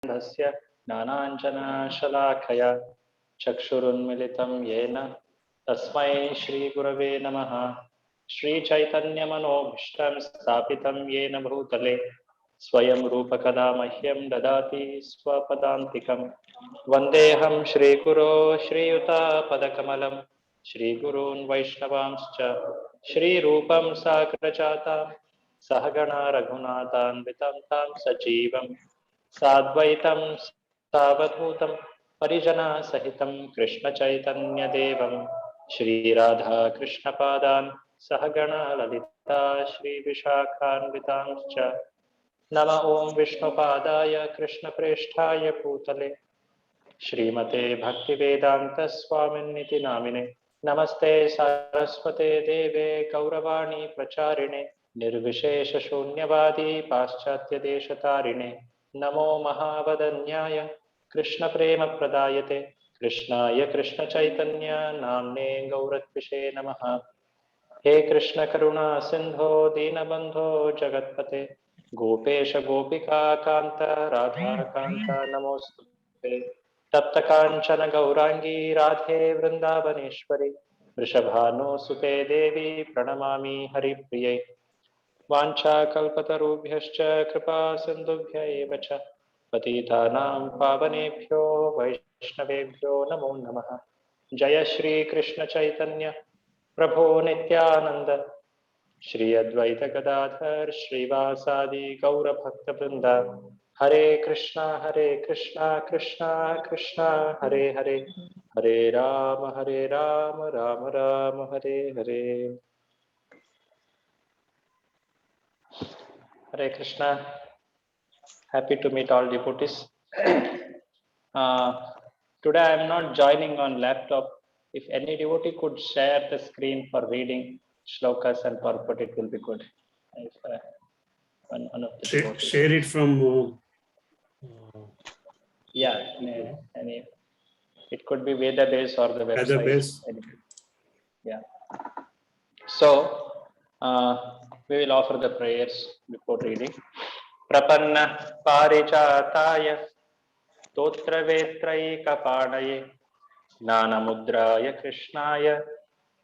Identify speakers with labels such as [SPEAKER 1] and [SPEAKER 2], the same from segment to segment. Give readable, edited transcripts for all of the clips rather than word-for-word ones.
[SPEAKER 1] ब्रह्माण्डस्य ज्ञानाञ्जनशलाकया चक्षुरुन्मिलितं येन तस्मै श्रीगुरवे नमः। श्रीचैतन्यमनोभीष्टं स्थापितं येन भूतले स्वयं रूपकदा मह्यं ददाति स्वपदान्तिकं। वन्देऽहं श्रीगुरो श्रीयुतापदकमलं श्रीगुरून् वैष्णवांश्च श्रीरूपं साग्रजातां सहगणा रघुनाथान्वितं तं सजीवं साद्वैतं सावधूतं परिजनसहितं कृष्णचैतन्यदेवं श्रीराधाकृष्णपादान् सहगणा ललिता श्रीविशाखान्वितांश्च। नमः ॐ विष्णुपादाय कृष्णप्रेष्ठाय भूतले श्रीमते भक्तिवेदान्तस्वामिन्निति नामिने। नमस्ते सरस्वते देवे गौरवाणी प्रचारिणे निर्विशेषशून्यवादी पाश्चात्यदेशतारिणे। नमो महावदन्याय कृष्णप्रेमप्रदायते कृष्णाय कृष्णचैतन्य नाम्ने गौरत्विषे नमः। हे कृष्ण करुणा सिंधो दीनबंधो जगत्पते गोपेश गोपिका कांत राधा कांत नमोस्तुते। तप्त कांचन गौरांगी राधे वृंदावनेश्वरी वृषभानुसुते देवी प्रणमामि हरिप्रिये। वाञ्छाकल्पतरुभ्यश्च कृपा सिन्धुभ्य एव च पतितानां पावनेभ्यो वैष्णवेभ्यो नमो नमः। जय श्री कृष्ण चैतन्य प्रभो नित्यानंद श्री अद्वैत गदाधर श्रीवासादि गौरभक्तवृंद। हरे Krishna Krishna Krishna Hare Hare Hare Ram Ram Ram Hare Hare. Hare Krishna. Happy to meet all devotees. Today I am not joining on laptop. If any devotee could share the screen for reading shlokas and purport, it will be good. If, one of the devotees.
[SPEAKER 2] Share it from.
[SPEAKER 1] Yeah, it could be Veda base or the website.
[SPEAKER 2] Veda base.
[SPEAKER 1] Yeah. So we will offer the prayers before reading. Prapanna parijataya stotravetraikapadaya Jnanamudraya Krishnaya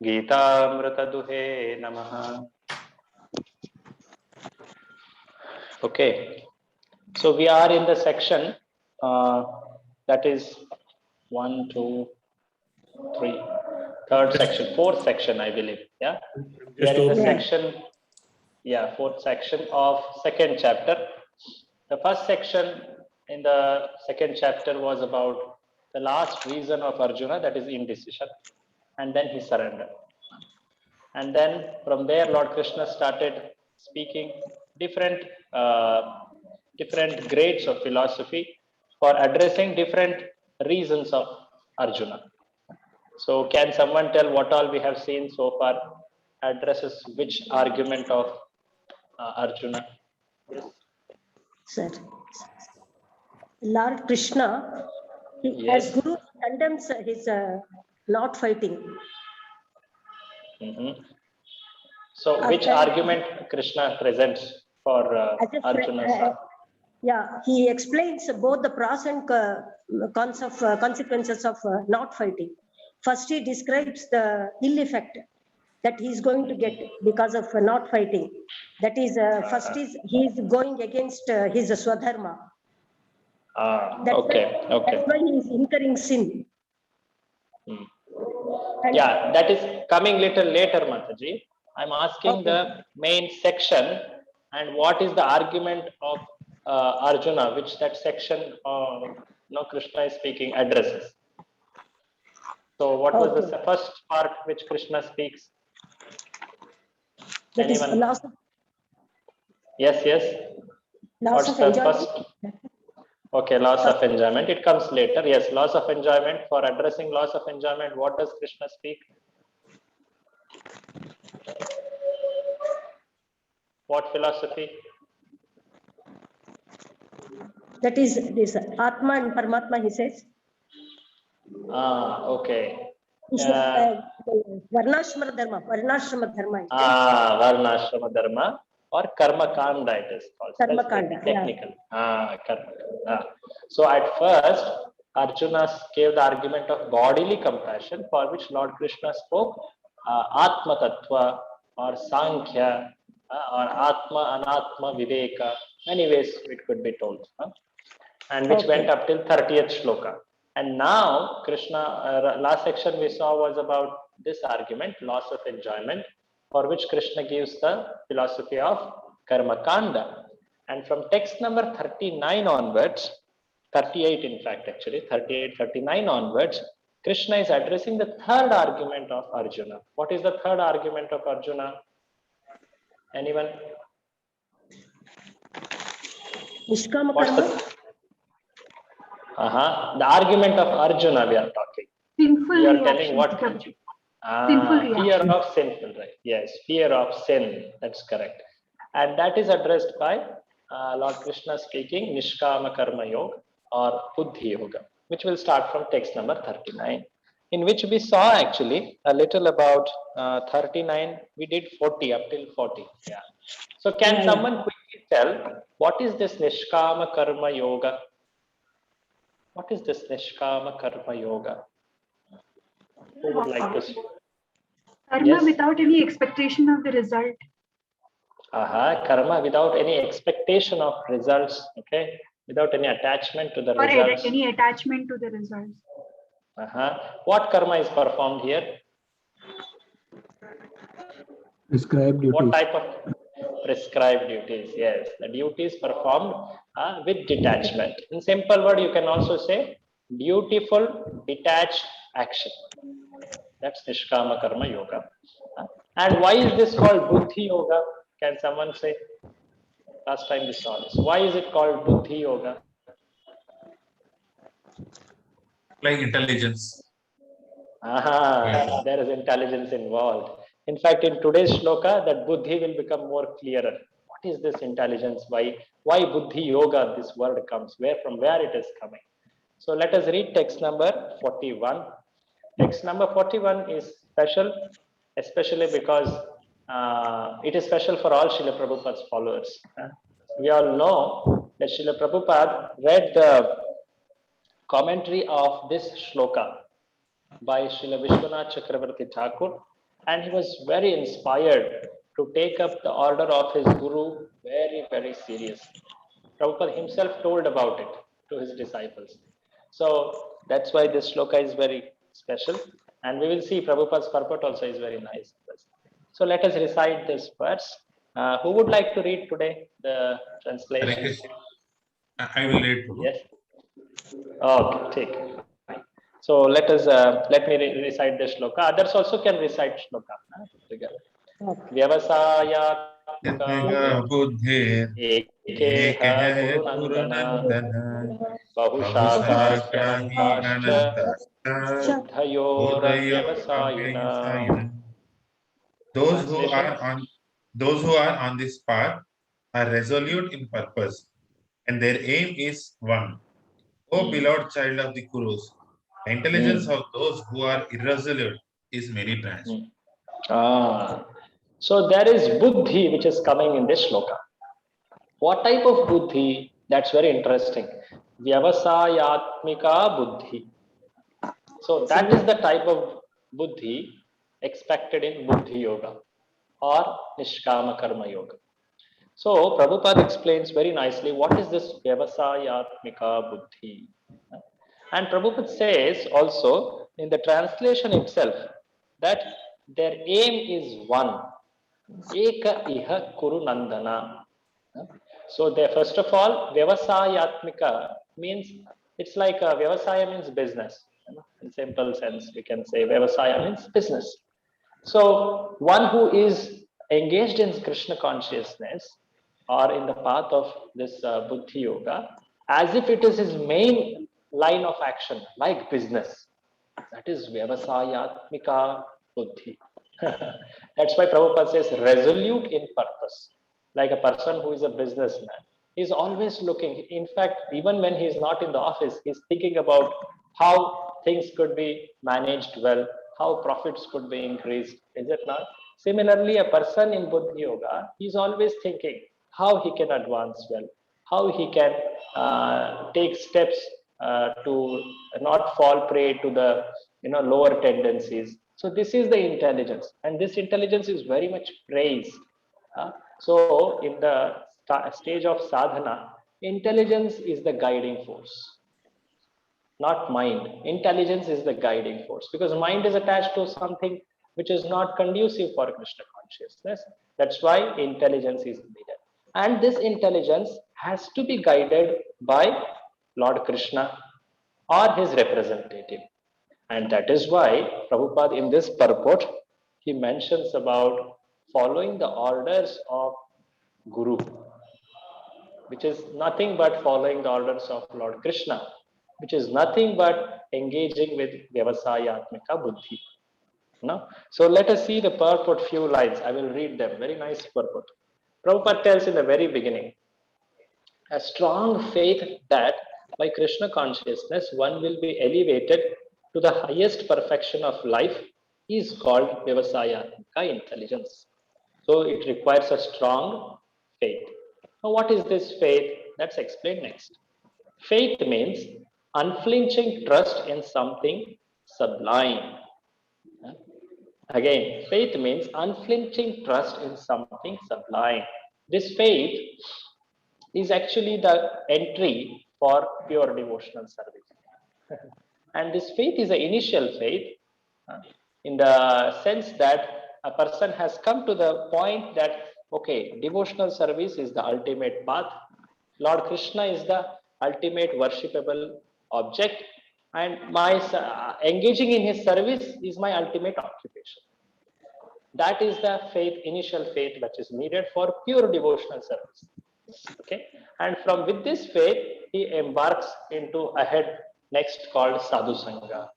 [SPEAKER 1] Geetamritaduhe Namaha. Okay, so we are in the section that is 1, 2, 3, third section, fourth section, I believe. Yeah, we are in the section, fourth section of second chapter. The first section in the second chapter was about the last reason of Arjuna, that is indecision, and then he surrendered. And then from there Lord Krishna started speaking different grades of philosophy for addressing different reasons of Arjuna. So can someone tell what all we have seen so far addresses which argument of Arjuna? Yes.
[SPEAKER 3] Sir, Lord Krishna, as Guru, condemns his not fighting.
[SPEAKER 1] So which argument Krishna presents for Arjuna's?
[SPEAKER 3] He explains both the pros and consequences of not fighting. First, he describes the ill effect that he is going to get because of not fighting. That is, first is he is going against his swadharma. That's why he is incurring sin.
[SPEAKER 1] That is coming little later, Mataji. I'm asking the main section and what is the argument of Arjuna, which that section Krishna is speaking addresses. So what was the first part which Krishna speaks?
[SPEAKER 3] That
[SPEAKER 1] Anyone?
[SPEAKER 3] Is loss of,
[SPEAKER 1] yes.
[SPEAKER 3] Loss of enjoyment.
[SPEAKER 1] First? Okay, loss of enjoyment. It comes later. Yes, loss of enjoyment. For addressing loss of enjoyment, what does Krishna speak? What philosophy?
[SPEAKER 3] That is this Atma and Paramatma, he says.
[SPEAKER 1] Okay.
[SPEAKER 3] Varnashrama dharma.
[SPEAKER 1] Varnashrama dharma. or karma kanda it is called.
[SPEAKER 3] Karma
[SPEAKER 1] That's very
[SPEAKER 3] kanda, yeah.
[SPEAKER 1] technical. Karma. So at first, Arjuna gave the argument of bodily compassion, for which Lord Krishna spoke Atma Tattva or Sankhya or Atma Anatma Viveka. Many ways it could be told. And which went up till 30th shloka. And now Krishna, last section we saw was about this argument, loss of enjoyment, for which Krishna gives the philosophy of karma kanda. And from text number 39 onwards, 38 in fact actually, 38, 39 onwards, Krishna is addressing the third argument of Arjuna. What is the third argument of Arjuna? Anyone?
[SPEAKER 3] Nishkama
[SPEAKER 1] What's
[SPEAKER 3] karma?
[SPEAKER 1] The argument of Arjuna we are talking.
[SPEAKER 2] Sinful
[SPEAKER 1] We are telling what?
[SPEAKER 2] reactions.
[SPEAKER 1] Fear of sinful, right? Yes, fear of sin. That's correct. And that is addressed by Lord Krishna speaking Nishkama Karma Yoga or Buddhi Yoga, which will start from text number 39, in which we saw actually a little about 39. We did 40 up till 40. Yeah. So can someone quickly tell what is this Nishkama Karma Yoga? What is this Nishkama Karma Yoga? Who would like to see?
[SPEAKER 2] Karma
[SPEAKER 1] Yes.
[SPEAKER 2] without any expectation of the result.
[SPEAKER 1] Karma without any expectation of results, okay? Without any attachment to the
[SPEAKER 2] Or
[SPEAKER 1] results.
[SPEAKER 2] any attachment to the results.
[SPEAKER 1] What karma is performed here?
[SPEAKER 4] Prescribed duties.
[SPEAKER 1] What type of prescribed duties? Yes, the duties performed with detachment. In simple word, you can also say beautiful detached action. That's Nishkama Karma Yoga. And why is this called Buddhi Yoga? Can someone say? Last time we saw this. Why is it called Buddhi Yoga?
[SPEAKER 5] Like intelligence.
[SPEAKER 1] There is intelligence involved. In fact, in today's shloka, that Buddhi will become more clearer. What is this intelligence? Why Buddhi Yoga? This word comes. From where it is coming? So let us read text number 41. Text number 41 is special, especially because it is special for all Srila Prabhupada's followers. We all know that Srila Prabhupada read the commentary of this shloka by Srila Vishwanath Chakravarti Thakur, and he was very inspired to take up the order of his guru very, very seriously. Prabhupada himself told about it to his disciples. So that's why this shloka is very special, and we will see Prabhupada's purport also is very nice. So let us recite this verse. Who would like to read today the translation?
[SPEAKER 5] I will read.
[SPEAKER 1] Yes. Okay, take. So let me recite the shloka. Others also can recite shloka together. Vyavasaya
[SPEAKER 5] buddhi
[SPEAKER 1] ekeha gurunandana bahusha buddhayoravyavasayina.
[SPEAKER 5] Those who are on this path are resolute in purpose, and their aim is one. O beloved child of the Kurus, the intelligence of those who are irresolute is many branched.
[SPEAKER 1] So there is buddhi which is coming in this shloka. What type of buddhi? That's very interesting. Vyavasayatmika buddhi. So that is the type of buddhi expected in Buddhi Yoga or Nishkama Karma Yoga. So Prabhupada explains very nicely what is this Vyavasayatmika buddhi. And Prabhupada says also in the translation itself that their aim is one. Eka iha kuru nandana. So there, first of all, Vyavasayatmika means, it's like Vyavasaya means business. In simple sense, we can say Vyavasaya means business. So one who is engaged in Krishna consciousness or in the path of this Buddhi Yoga, as if it is his main line of action, like business. That is Vyavasayatmika Buddhi. That's why Prabhupada says resolute in purpose. Like a person who is a businessman, he's always looking. In fact, even when he's not in the office, he's thinking about how things could be managed well, how profits could be increased. Is it not? Similarly, a person in Buddhi Yoga, he's always thinking how he can advance well, how he can take steps to not fall prey to the lower tendencies. So this is the intelligence, and this intelligence is very much praised. So in the stage of sadhana, intelligence is the guiding force, not mind. Intelligence is the guiding force, because mind is attached to something which is not conducive for Krishna consciousness. That's why intelligence is needed. And this intelligence has to be guided by Lord Krishna or his representative. And that is why Prabhupada in this purport, he mentions about following the orders of Guru, which is nothing but following the orders of Lord Krishna, which is nothing but engaging with Vyavasayatmika Buddhi. No? So let us see the purport, few lines. I will read them. Very nice purport. Prabhupada tells in the very beginning, a strong faith that by Krishna consciousness one will be elevated to the highest perfection of life is called Vyavasayatmika intelligence. So it requires a strong faith. Now, what is this faith? That's explained next. Faith means unflinching trust in something sublime. Again, faith means unflinching trust in something sublime. This faith is actually the entry for pure devotional service. And this faith is an initial faith in the sense that a person has come to the point that, okay, devotional service is the ultimate path. Lord Krishna is the ultimate worshipable object, and my engaging in his service is my ultimate occupation. That is the faith, initial faith, which is needed for pure devotional service. Okay, and from with this faith, he embarks into ahead next called sadhu sangha.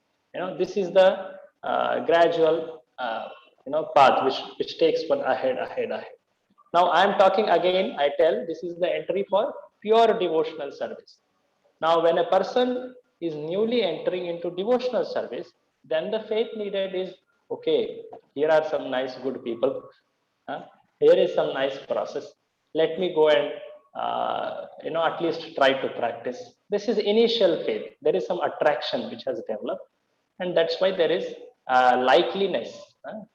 [SPEAKER 1] This is the gradual path which takes one ahead. Now I am talking again. I tell this is the entry for pure devotional service. Now, when a person is newly entering into devotional service, then the faith needed is, okay, here are some nice good people. Here is some nice process. Let me go and at least try to practice. This is initial faith. There is some attraction which has developed, and that's why there is likeliness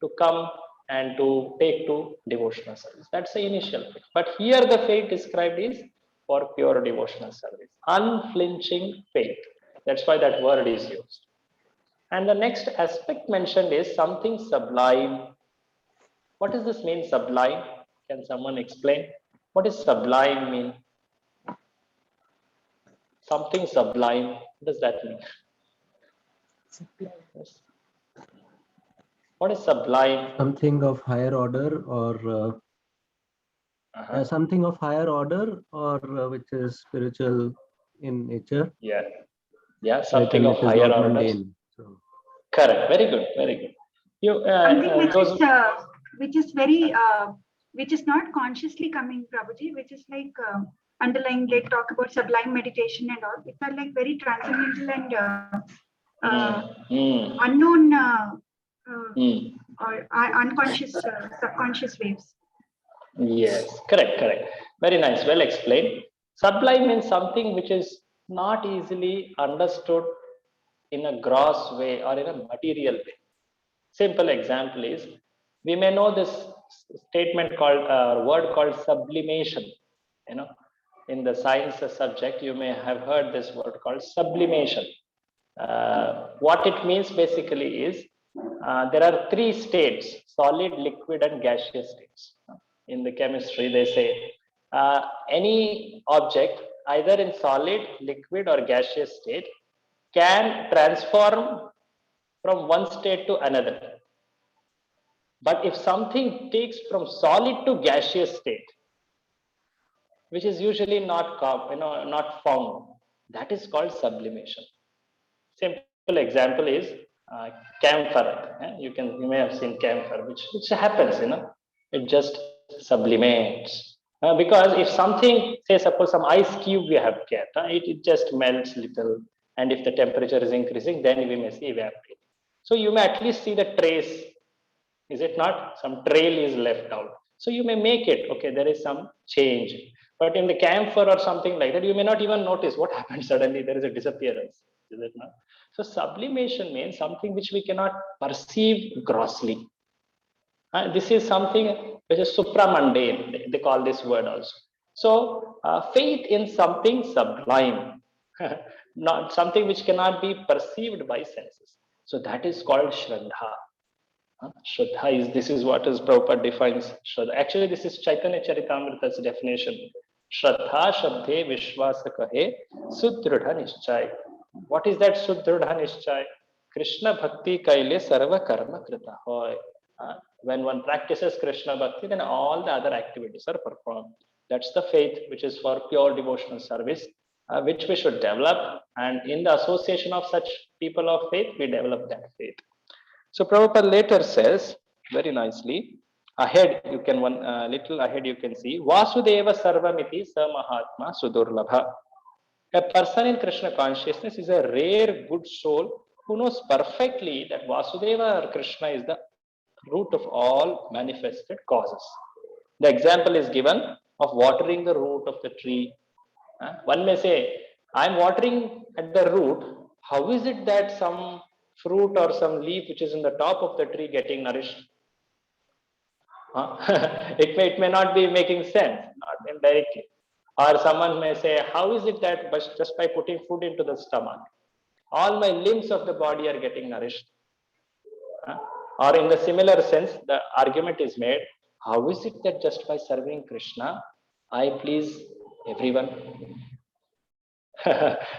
[SPEAKER 1] to come and to take to devotional service. That's the initial faith. But here the faith described is for pure devotional service, unflinching faith. That's why that word is used. And the next aspect mentioned is something sublime. What does this mean, sublime? Can someone explain? What does sublime mean? Something sublime. What does that mean? Yes. What is sublime?
[SPEAKER 4] Something of higher order, or something of higher order, or which is spiritual in nature.
[SPEAKER 1] Yeah, something of higher order.
[SPEAKER 4] So.
[SPEAKER 1] Correct. Very good.
[SPEAKER 2] Something which is not consciously coming, Prabhuji, which is like underlying, like talk about sublime meditation and all, which are like very transcendental and unknown or unconscious, subconscious waves.
[SPEAKER 1] Yes, correct. Very nice, well explained. Sublime means something which is not easily understood in a gross way or in a material way. Simple example is, we may know this statement called word called sublimation. In the science subject, you may have heard this word called sublimation. What it means basically is there are three states: solid, liquid, and gaseous states. In the chemistry, they say any object either in solid, liquid, or gaseous state can transform from one state to another. But if something takes from solid to gaseous state, which is usually not found, that is called sublimation. Simple example is camphor. You may have seen camphor, which happens. It just sublimates. Because if something, say suppose some ice cube we have kept, it just melts little, and if the temperature is increasing, then we may see evaporating. So you may at least see the trace, Is it not? Some trail is left out. So you may make it, okay, there is some change. But in the camphor or something like that, you may not even notice what happened suddenly. There is a disappearance. Is it not? So sublimation means something which we cannot perceive grossly. This is something which is supramundane. They call this word also. So faith in something sublime, not something which cannot be perceived by senses. So that is called Shraddha. Shraddha is, this is what is Prabhupada defines Shraddha. Actually, this is Chaitanya Charitamrita's definition. Shraddha Shabde Vishwasa Kahe Sudrudha Nischay. What is that Sudrudha Nischay? Krishna Bhakti Kaile Sarva Karma Krita Hoy. When one practices Krishna Bhakti, then all the other activities are performed. That's the faith which is for pure devotional service, which we should develop. And in the association of such people of faith, we develop that faith. So Prabhupada later says, very nicely, ahead you can, one little ahead you can see, Vasudeva Sarvamiti Sa Mahatma Sudurlabha. A person in Krishna consciousness is a rare good soul who knows perfectly that Vasudeva or Krishna is the root of all manifested causes. The example is given of watering the root of the tree. One may say, I'm watering at the root. How is it that some fruit or some leaf which is in the top of the tree getting nourished? It may not be making sense, not indirectly. Or someone may say, how is it that just by putting food into the stomach, all my limbs of the body are getting nourished? Or in the similar sense, the argument is made, how is it that just by serving Krishna, I please everyone?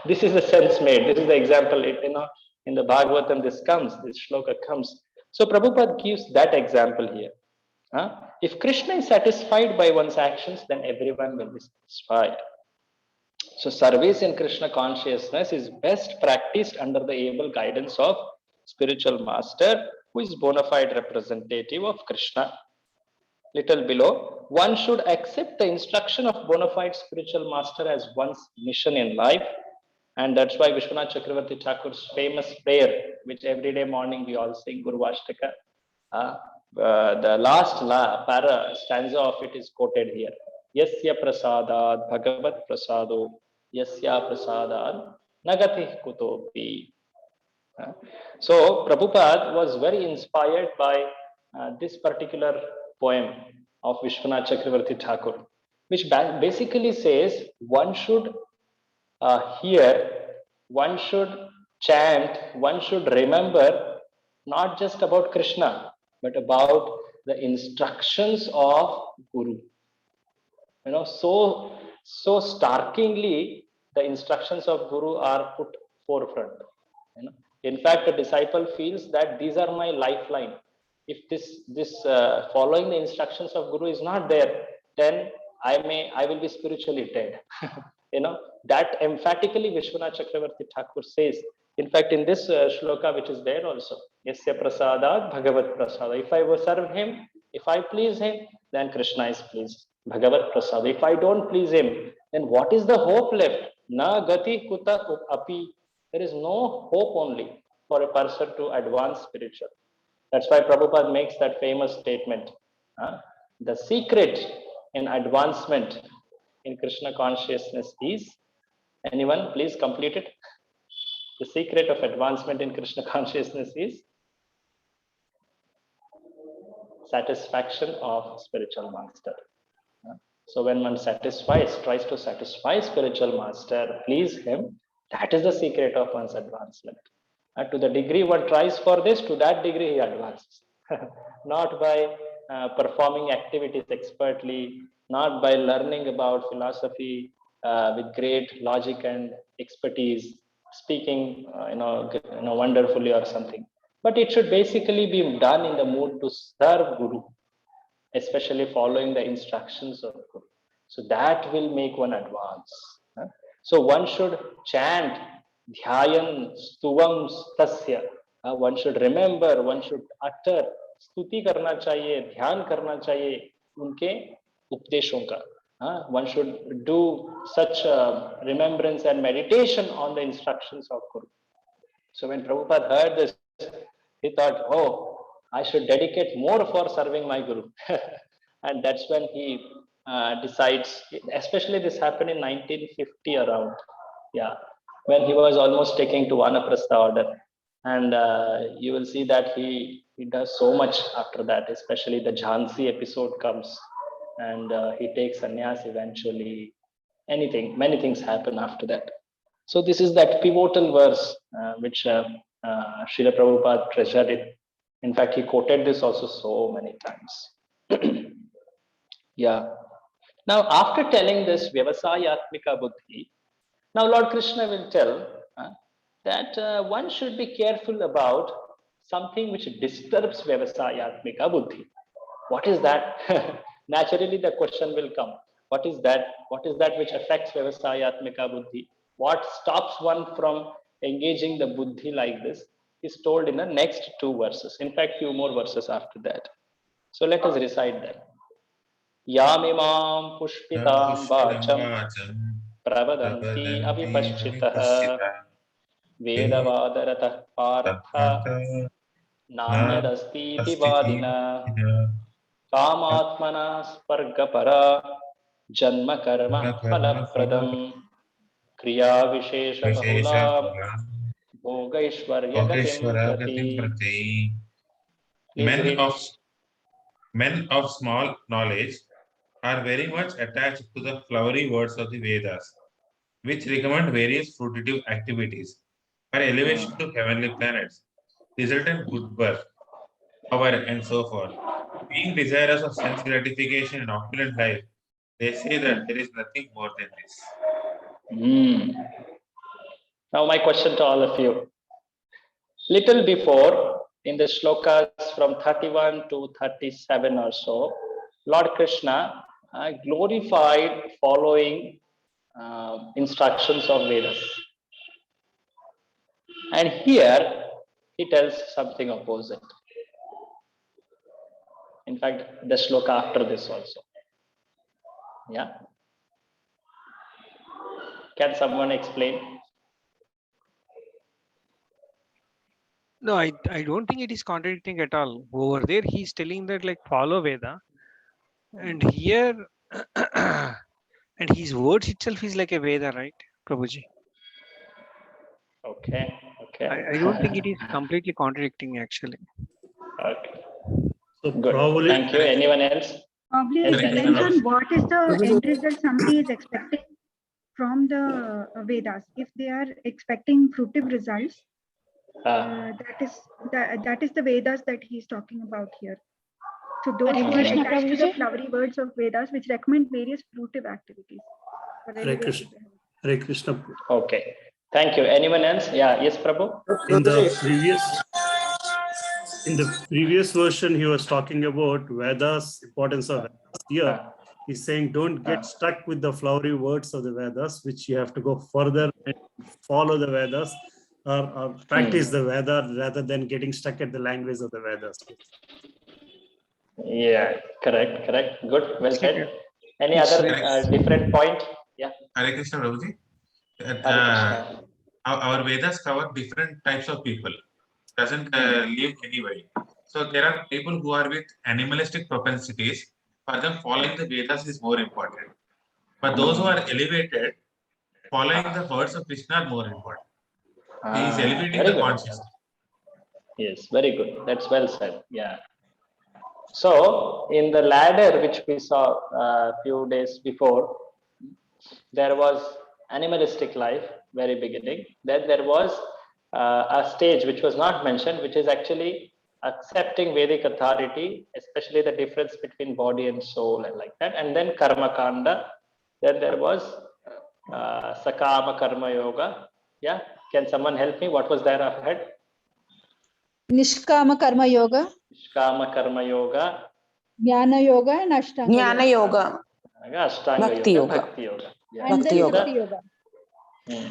[SPEAKER 1] This is the sense made. This is the example. In the Bhagavatam, this shloka comes. So Prabhupada gives that example here. If Krishna is satisfied by one's actions, then everyone will be satisfied. So service in Krishna consciousness is best practiced under the able guidance of spiritual master, who is bona fide representative of Krishna. Little below, one should accept the instruction of bona fide spiritual master as one's mission in life. And that's why Vishwanath Chakravarti Thakur's famous prayer, which every day morning we all sing, Guru Vashtaka. The last stanza of it is quoted here. Yasya prasadad bhagavat prasado, yasya prasadad nagati kutopi. So Prabhupada was very inspired by this particular poem of Vishwanath Chakravarti Thakur, which basically says one should hear, one should chant, one should remember not just about Krishna, but about the instructions of Guru. So starkingly, the instructions of Guru are put forefront. In fact, a disciple feels that these are my lifeline. If this following the instructions of Guru is not there, then I will be spiritually dead. That emphatically Vishwanath Chakravarti Thakur says. In fact, in this shloka, which is there also, Yasya prasadad bhagavat prasada. If I will serve him, if I please him, then Krishna is pleased. Bhagavat prasada. If I don't please him, then what is the hope left? Na gati kuta api. There is no hope only for a person to advance spiritual. That's why Prabhupada makes that famous statement. The secret in advancement in Krishna consciousness is, anyone please complete it? The secret of advancement in Krishna consciousness is satisfaction of spiritual master. So when one tries to satisfy spiritual master, please him, that is the secret of one's advancement. And to the degree one tries for this, to that degree he advances. Not by performing activities expertly, not by learning about philosophy with great logic and expertise, speaking wonderfully or something. But it should basically be done in the mood to serve Guru, especially following the instructions of Guru. So that will make one advance. So one should chant Dhyayan Stuvam Tasya. One should remember, one should utter, Stuti karna chahiye, Dhyan karna chahiye, unke updeshon ka. One should do such remembrance and meditation on the instructions of Guru. So when Prabhupada heard this, he thought, I should dedicate more for serving my Guru. And that's when he decides, especially this happened in 1950 around. Yeah, when he was almost taking to Vanaprastha order. And you will see that he does so much after that, especially the Jhansi episode comes and he takes sannyas eventually. Many things happen after that. So this is that pivotal verse which Srila Prabhupada treasured it. In fact, he quoted this also so many times. Yeah. Now, after telling this Vyavasayatmika Buddhi, now Lord Krishna will tell that one should be careful about something which disturbs Vyavasayatmika Buddhi. What is that? Naturally, the question will come. What is that? What is that which affects Vyavasayatmika Buddhi? What stops one from engaging the Buddhi like this is told in the next 2 verses. In fact, few more verses after that. So let us recite that. Yamimam pushpitam vacham pravadanti avipashchitah vedavadarata partha nanyadasti vadina kamatmana spargapara janma karma phalapradam kriya vishesha bahula bhogaishvarya gatim prati.
[SPEAKER 5] Men of small knowledge are very much attached to the flowery words of the Vedas, which recommend various fruitive activities for elevation to heavenly planets, resultant good birth, power, and so forth. Being desirous of sense gratification and opulent life, they say that there is nothing more than this.
[SPEAKER 1] Now, my question to all of you. Little before, in the shlokas from 31 to 37 or so, Lord Krishna glorified following instructions of Vedas. And here, he tells something opposite. In fact, the shloka after this also. Yeah. Can someone explain?
[SPEAKER 6] No, I don't think it is contradicting at all. Over there, he's telling that like follow Veda, and here, and his words itself is like a Veda, right, Prabhuji?
[SPEAKER 1] Okay.
[SPEAKER 6] I don't think it is completely contradicting actually.
[SPEAKER 1] Okay.
[SPEAKER 7] So
[SPEAKER 1] Good.
[SPEAKER 7] probably,
[SPEAKER 1] Thank you. Anyone else?
[SPEAKER 2] Probably
[SPEAKER 1] Yes,
[SPEAKER 2] it depends on what is the end result somebody is expecting from the Vedas. If they are expecting fruitive results, that is the Vedas that he's talking about here. So those who are attached to the flowery words of Vedas, which recommend various fruitive activities.
[SPEAKER 7] Hare Krishna. Hare Krishna.
[SPEAKER 1] Okay. Thank you. Anyone else? Yeah. Yes, Prabhu.
[SPEAKER 7] In the previous version, he was talking about Vedas, importance of Vedas. Here, he's saying don't get stuck with the flowery words of the Vedas, which you have to go further and follow the Vedas or practice the Veda rather than getting stuck at the language of the Vedas.
[SPEAKER 1] Yeah, correct. Good, well said. Any other different point? Yeah.
[SPEAKER 5] Hare Krishna, Prabhuji.
[SPEAKER 1] Hare Krishna.
[SPEAKER 5] Our Vedas cover different types of people. Doesn't leave anybody. So there are people who are with animalistic propensities. For them, following the Vedas is more important. But those who are elevated, following the words of Krishna are more important. He is elevating the consciousness.
[SPEAKER 1] Yes, very good. That's well said. Yeah. So in the ladder which we saw a few days before, there was animalistic life, very beginning. Then there was a stage which was not mentioned, which is actually accepting Vedic authority, especially the difference between body and soul and like that. And then Karma Kanda. Then there was Sakama Karma Yoga. Yeah. Can someone help me? What was there ahead?
[SPEAKER 8] Nishkama Karma Yoga.
[SPEAKER 1] Nishkama Karma Yoga.
[SPEAKER 8] Jnana Yoga and Ashtanga
[SPEAKER 9] Jnana Yoga.
[SPEAKER 1] Ashtanga
[SPEAKER 9] Bhakti
[SPEAKER 1] Yoga.
[SPEAKER 9] Yoga.
[SPEAKER 1] Bhakti Yoga. Yeah.
[SPEAKER 8] And
[SPEAKER 9] Bhakti
[SPEAKER 8] then
[SPEAKER 9] Yoga.
[SPEAKER 8] Bhakti Yoga.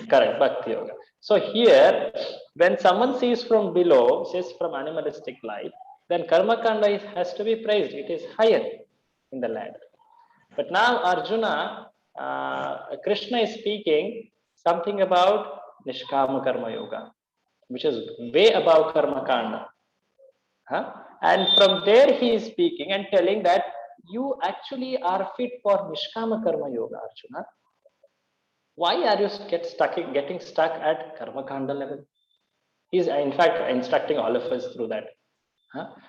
[SPEAKER 1] Correct, Bhakti Yoga. So here, when someone sees from below, says from animalistic life, then Karma Kanda has to be praised. It is higher in the ladder. But now Arjuna, Krishna is speaking something about Nishkama Karma Yoga, which is way above Karma Kanda. And from there he is speaking and telling that you actually are fit for Nishkama Karma Yoga, Arjuna. Why are you getting stuck at Karma Kanda level? He's in fact instructing all of us through that.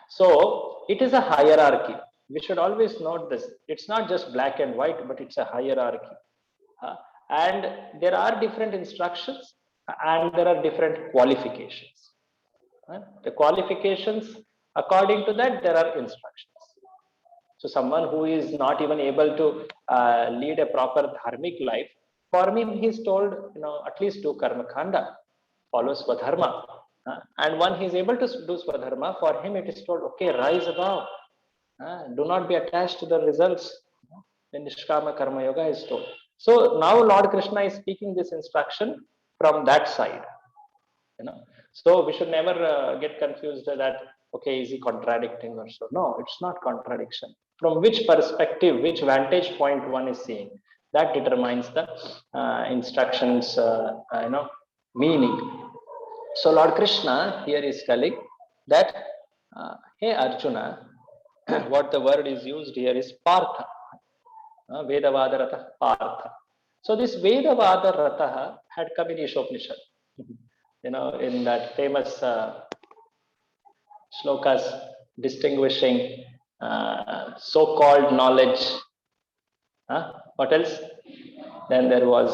[SPEAKER 1] So it is a hierarchy. We should always note this. It's not just black and white, but it's a hierarchy. And there are different instructions and there are different qualifications. The qualifications, according to that, there are instructions. So someone who is not even able to lead a proper dharmic life, for me, he's told, at least do karma kanda, follow swadharma. And when he's able to do swadharma, for him it is told, okay, rise above. Do not be attached to the results. The Nishkama Karma Yoga is told. So now Lord Krishna is speaking this instruction from that side. So we should never get confused that, okay, is he contradicting or so? No, it's not contradiction. From which perspective, which vantage point one is seeing, that determines the instructions, meaning. So Lord Krishna here is telling that, hey Arjuna, what the word is used here is Partha. Vedavada Ratha Partha. So this Vedavada Ratha had come in Ishopnishad. In that famous shlokas distinguishing so-called knowledge. What else? Then there was,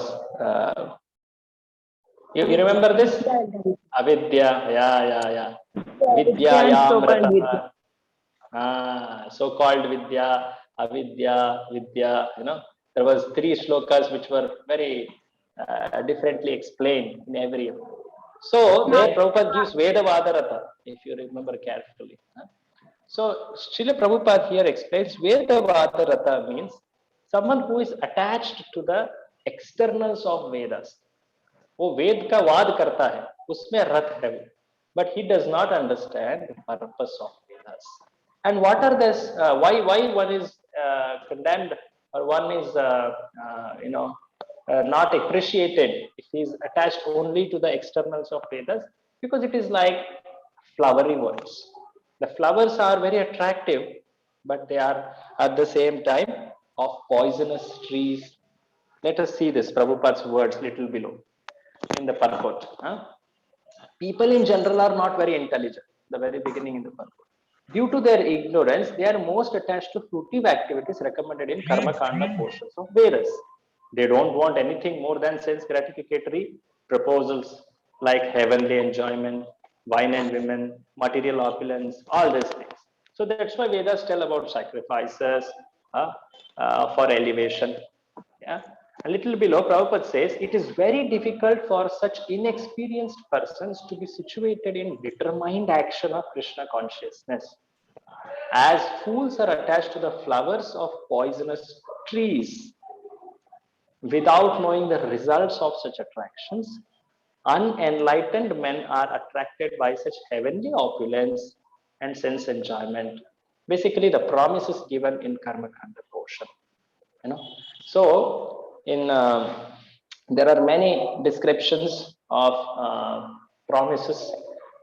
[SPEAKER 1] you remember this? Avidya, yeah. Vidyayam Ratha. So-called Vidya, Avidya, Vidya, there was 3 shlokas which were very differently explained in every. So there Prabhupada gives Vedavada Ratha, if you remember carefully. So Srila Prabhupada here explains Vedavada Ratha means someone who is attached to the externals of Vedas. वो वेद का वाद करता है, उसमें रथ है, but he does not understand the purpose of Vedas. And what are this? Why one is condemned or one is not appreciated if he is attached only to the externals of Vedas? Because it is like flowery words. The flowers are very attractive, but they are at the same time of poisonous trees. Let us see this Prabhupada's words little below in the purport. People in general are not very intelligent. The very beginning in the purport. Due to their ignorance, they are most attached to fruitive activities recommended in Karma Kanda portions of Vedas. They don't want anything more than sense gratificatory proposals like heavenly enjoyment, wine and women, material opulence, all these things. So that's why Vedas tell about sacrifices for elevation. Yeah. A little below, Prabhupada says, it is very difficult for such inexperienced persons to be situated in determined action of Krishna consciousness, as fools are attached to the flowers of poisonous trees. Without knowing the results of such attractions, unenlightened men are attracted by such heavenly opulence and sense enjoyment. Basically, the promises given in Karma Kanda portion. So, there are many descriptions of promises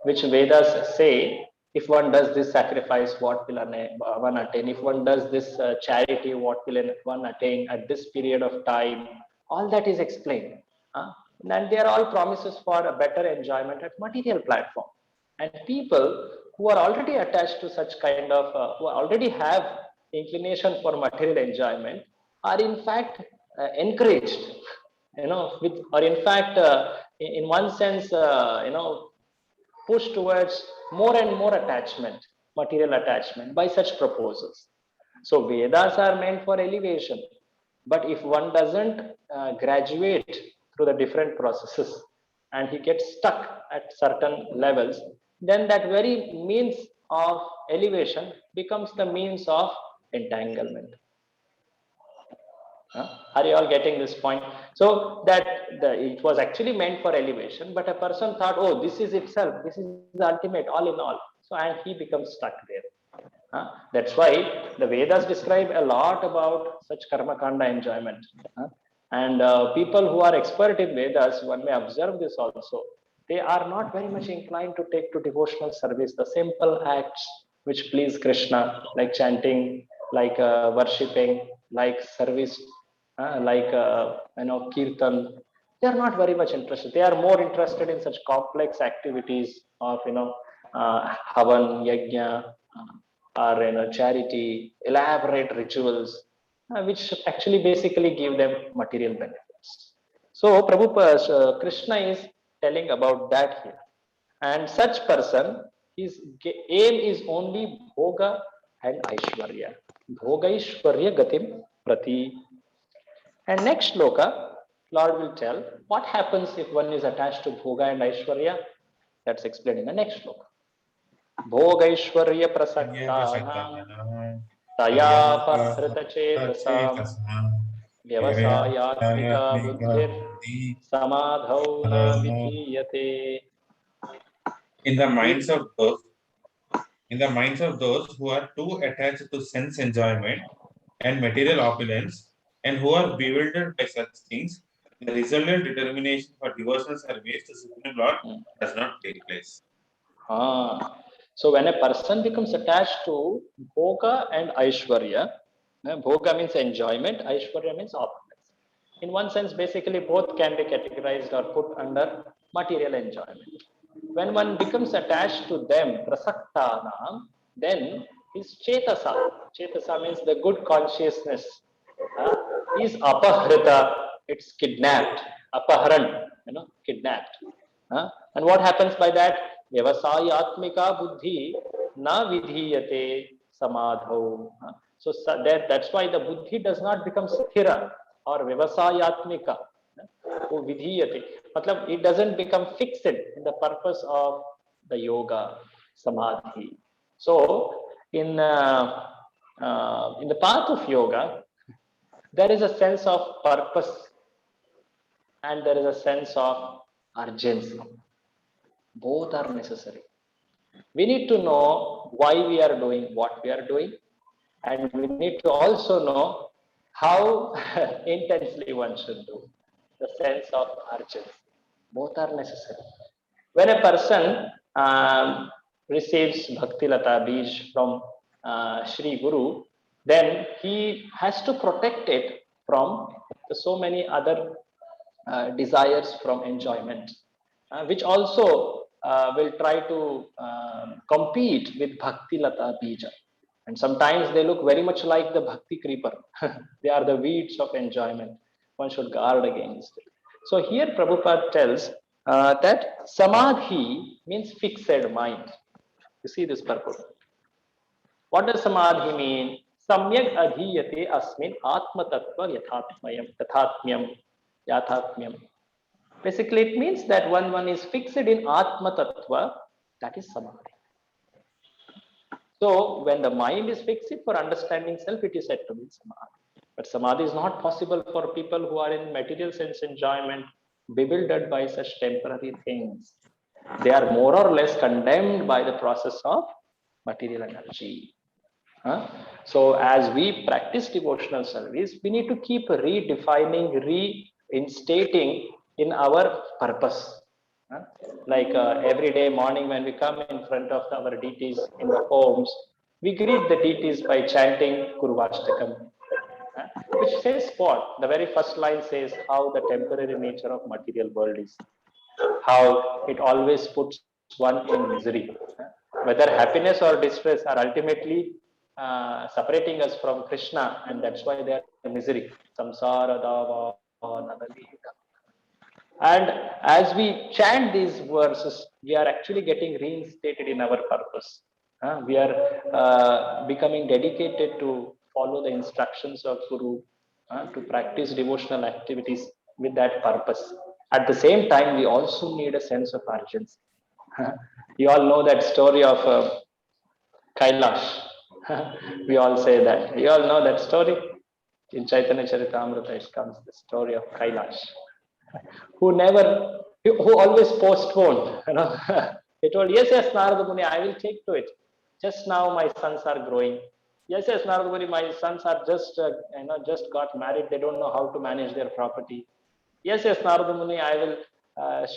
[SPEAKER 1] which Vedas say, if one does this sacrifice, what will one attain? If one does this charity, what will one attain at this period of time? All that is explained. And they are all promises for a better enjoyment at material platform. And people who are already attached to such kind of, who already have inclination for material enjoyment, are in fact encouraged, or in fact, in one sense, pushed towards more and more attachment, material attachment by such proposals. So Vedas are meant for elevation, but if one doesn't graduate through the different processes and he gets stuck at certain levels, then that very means of elevation becomes the means of entanglement. Are you all getting this point? So that it was actually meant for elevation, but a person thought, oh, this is itself, this is the ultimate, all in all. So, and he becomes stuck there. That's why the Vedas describe a lot about such karma kanda enjoyment. And people who are expert in Vedas, one may observe this also. They are not very much inclined to take to devotional service, the simple acts, which please Krishna, like chanting, like worshipping, like service, like kirtan. They are not very much interested. They are more interested in such complex activities of havan, yajna, or charity, elaborate rituals, which actually basically give them material benefits. So Prabhupada, Krishna is telling about that here. And such person, his aim is only bhoga and aishwarya. Bhoga aishwarya gatim prati. And next shloka, Lord will tell what happens if one is attached to bhoga and aishwarya. That's explained in the next shloka. Bhoga aishwarya prasakta taya pahrita chetasam vyavasayatmika buddhir samadhau na vidhiyate.
[SPEAKER 5] In the minds of those who are too attached to sense enjoyment and material opulence, and who are bewildered by such things, the resultant determination for devotional service to Supreme Lord does not take place.
[SPEAKER 1] So when a person becomes attached to bhoga and aishwarya, bhoga means enjoyment, aishwarya means opulence. In one sense, basically both can be categorized or put under material enjoyment. When one becomes attached to them, prasaktanam, then his chetasa, chetasa means the good consciousness, is apahrita, it's kidnapped, apaharan, kidnapped. And what happens by that? Vyavasayatmika buddhi na vidhiyate samadho. So that's why the buddhi does not become sthira or vyavasayatmika. Vidhiyate. Matlab, it doesn't become fixed in the purpose of the yoga, samadhi. So in the path of yoga, there is a sense of purpose and there is a sense of urgency. Both are necessary. We need to know why we are doing what we are doing, and we need to also know how intensely one should do. The sense of urgency. Both are necessary. When a person receives Bhakti Lata Bij from Shri Guru, then he has to protect it from so many other desires from enjoyment, which also will try to compete with Bhakti Lata Bija. And sometimes they look very much like the Bhakti creeper. They are the weeds of enjoyment. One should guard against it. So here Prabhupada tells that samadhi means fixed mind. You see this purpose. What does samadhi mean? Samyak adhiyate asmin atma tattva yathatmyam. Basically, it means that one is fixed in atma tattva, that is samadhi. So when the mind is fixed for understanding self, it is said to be samadhi. But samadhi is not possible for people who are in material sense enjoyment, bewildered by such temporary things. They are more or less condemned by the process of material energy. So as we practice devotional service, we need to keep redefining, reinstating in our purpose. Like every day morning when we come in front of our deities in the homes, we greet the deities by chanting Kurvashtakam, which says what? The very first line says how the temporary nature of material world is, how it always puts one in misery. Whether happiness or distress are ultimately separating us from Krishna, and that's why they are misery. Samsara dava nadalita. And as we chant these verses, we are actually getting reinstated in our purpose. We are becoming dedicated to follow the instructions of Guru, to practice devotional activities with that purpose. At the same time, we also need a sense of urgency. You all know that story of Kailash. We all say that. You all know that story? In Chaitanya Charitamrita, it comes the story of Kailash, who always postponed. He told, yes, Narada Muni, I will take to it. Just now my sons are growing. Yes, Narada Muni, my sons are just got married. They don't know how to manage their property. Yes, Narada Muni, I will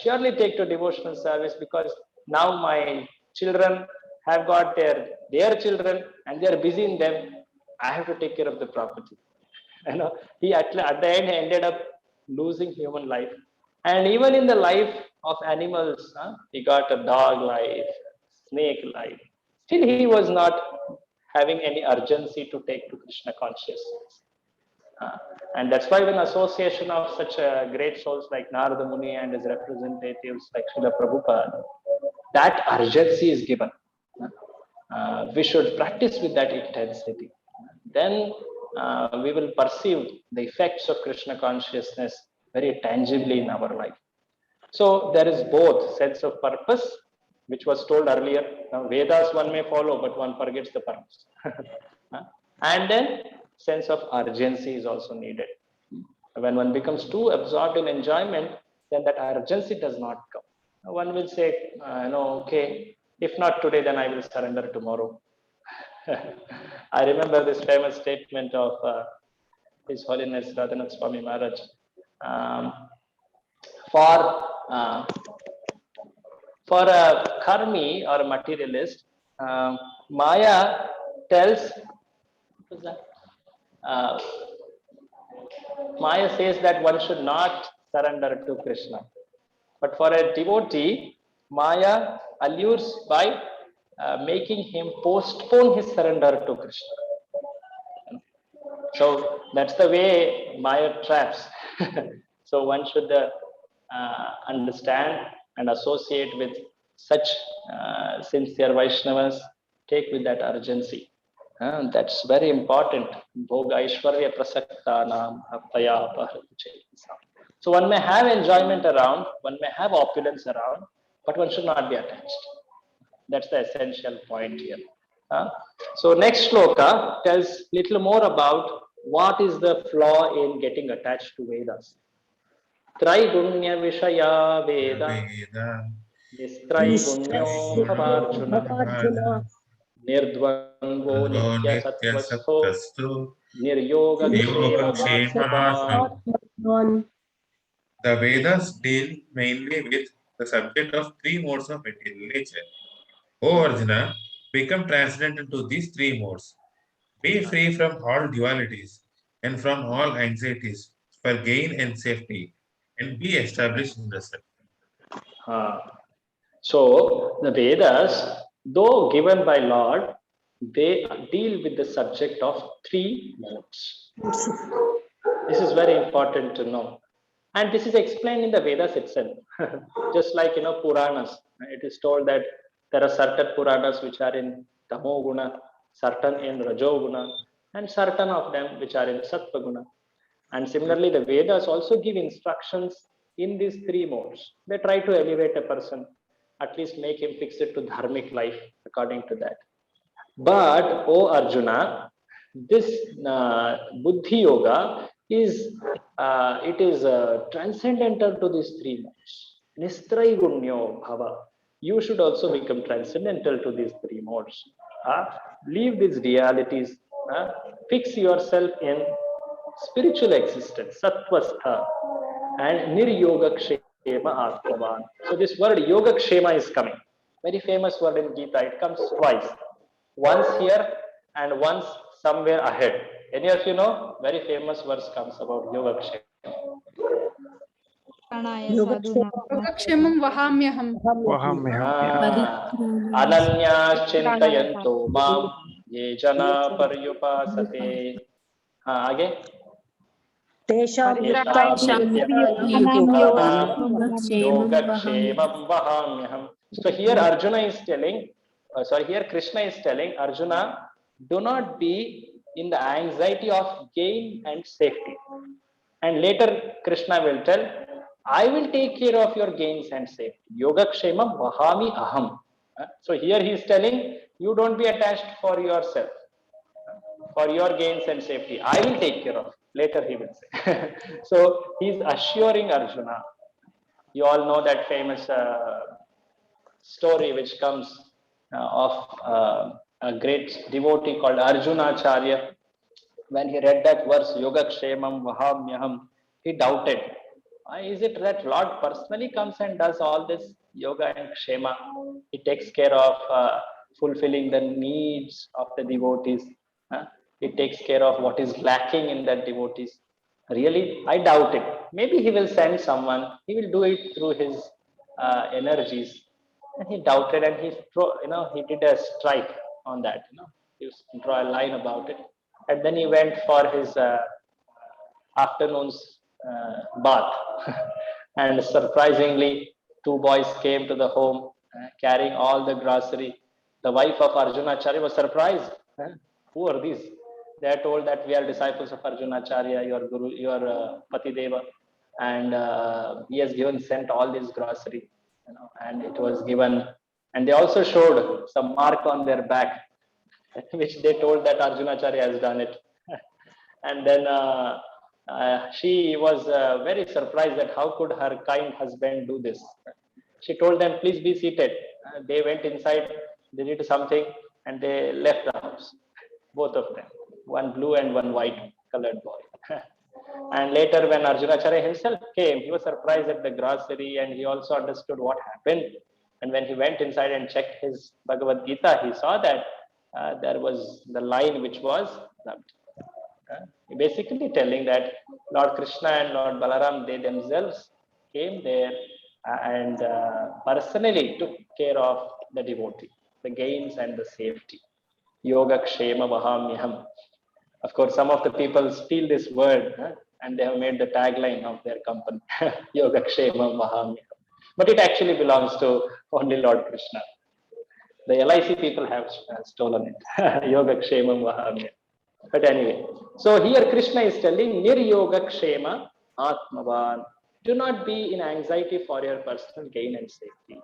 [SPEAKER 1] surely take to devotional service because now my children have got their children and they are busy in them. I have to take care of the property. He at the end ended up losing human life. And even in the life of animals, he got a dog life, snake life. Still, he was not having any urgency to take to Krishna consciousness. And that's why when association of such great souls like Narada Muni and his representatives like Srila Prabhupada, that urgency is given. We should practice with that intensity. Then we will perceive the effects of Krishna consciousness very tangibly in our life. So there is both sense of purpose, which was told earlier. Now Vedas one may follow, but one forgets the purpose. And then sense of urgency is also needed. When one becomes too absorbed in enjoyment, then that urgency does not come. One will say, okay, if not today, then I will surrender tomorrow. I remember this famous statement of His Holiness Radhanath Swami Maharaj. For a karmi or a materialist, Maya tells, Maya says that one should not surrender to Krishna. But for a devotee, Maya allures by making him postpone his surrender to Krishna. So that's the way Maya traps. So one should understand and associate with such sincere Vaishnavas, take with that urgency. That's very important. Bhoga Aishwarya Prasaktanam Apaya Apahrichesam. So one may have enjoyment around, one may have opulence around, but one should not be attached. That's the essential point here. So next shloka tells little more about what is the flaw in getting attached to Vedas. Traigunya Vishaya Veda Nistraigunyo Bhavarjuna Nirdvango Nitya Sattvasto Niryoga Kshema.
[SPEAKER 5] The Vedas deal mainly with the subject of three modes of material nature. O Arjuna, become transcendental to these three modes. Be free from all dualities and from all anxieties for gain and safety, and be established in the self.
[SPEAKER 1] So the Vedas, though given by Lord, they deal with the subject of three modes. This is very important to know. And this is explained in the Vedas itself. Just like, Puranas, it is told that there are certain Puranas which are in Tamo Guna, certain in Rajo Guna, and certain of them which are in Sattva Guna. And similarly, the Vedas also give instructions in these three modes. They try to elevate a person, at least make him fix it to dharmic life according to that. But, O Arjuna, this Buddhi Yoga is transcendental to these three modes. Nistraigunyo Bhava. You should also become transcendental to these three modes. Leave these realities. Fix yourself in spiritual existence, Sattvastha, and Niryoga Kshema Atmavan. So this word Yoga Kshema is coming. Very famous word in Gita. It comes twice. Once here and once somewhere ahead. Any of you know? Very famous verse comes about Yoga Kshema.
[SPEAKER 8] Yogakshemam vahamyaham.
[SPEAKER 1] Ananyas Chintayanto Mam Ye Jana Paryupasate. Again. So here Arjuna is telling, here Krishna is telling Arjuna, do not be in the anxiety of gain and safety. And later Krishna will tell, I will take care of your gains and safety. Yogakshemam vahami aham. So here he is telling, you don't be attached for yourself, for your gains and safety. I will take care of it. Later he will say. So he is assuring Arjuna. You all know that famous story which comes of a great devotee called Arjuna Acharya. When he read that verse, Yogakshemam Vahamyaham, he doubted. Is it that Lord personally comes and does all this yoga and kshema? He takes care of fulfilling the needs of the devotees. He takes care of what is lacking in the devotees. Really, I doubt it. Maybe he will send someone. He will do it through his energies. And he doubted, and he did a strike on that. He used to draw a line about it, and then he went for his afternoon's bath. And surprisingly, two boys came to the home carrying all the grocery. The wife of Arjunacharya was surprised. Who are these? They are told that we are disciples of Arjunacharya, your guru, your Patideva, and he has sent all this grocery, and it was given. And they also showed some mark on their back, which they told that Arjunacharya has done it. And then she was very surprised that how could her kind husband do this. She told them, please be seated. They went inside, they did something, and they left the house, both of them, one blue and one white colored boy. And later when Arjunacharya himself came, he was surprised at the grocery, and he also understood what happened. And when he went inside and checked his Bhagavad Gita, he saw that there was the line which was dubbed. Basically telling that Lord Krishna and Lord Balaram, they themselves came there and personally took care of the devotee, the gains and the safety. Yoga Kshema Vahamyaham. Of course, some of the people steal this word and they have made the tagline of their company, Yoga Kshema Vahamyaham. But it actually belongs to only Lord Krishna. The LIC people have stolen it. Yoga Kshema Vahamyaham. But anyway, so here Krishna is telling Niryoga Kshema Atmavan. Do not be in anxiety for your personal gain and safety.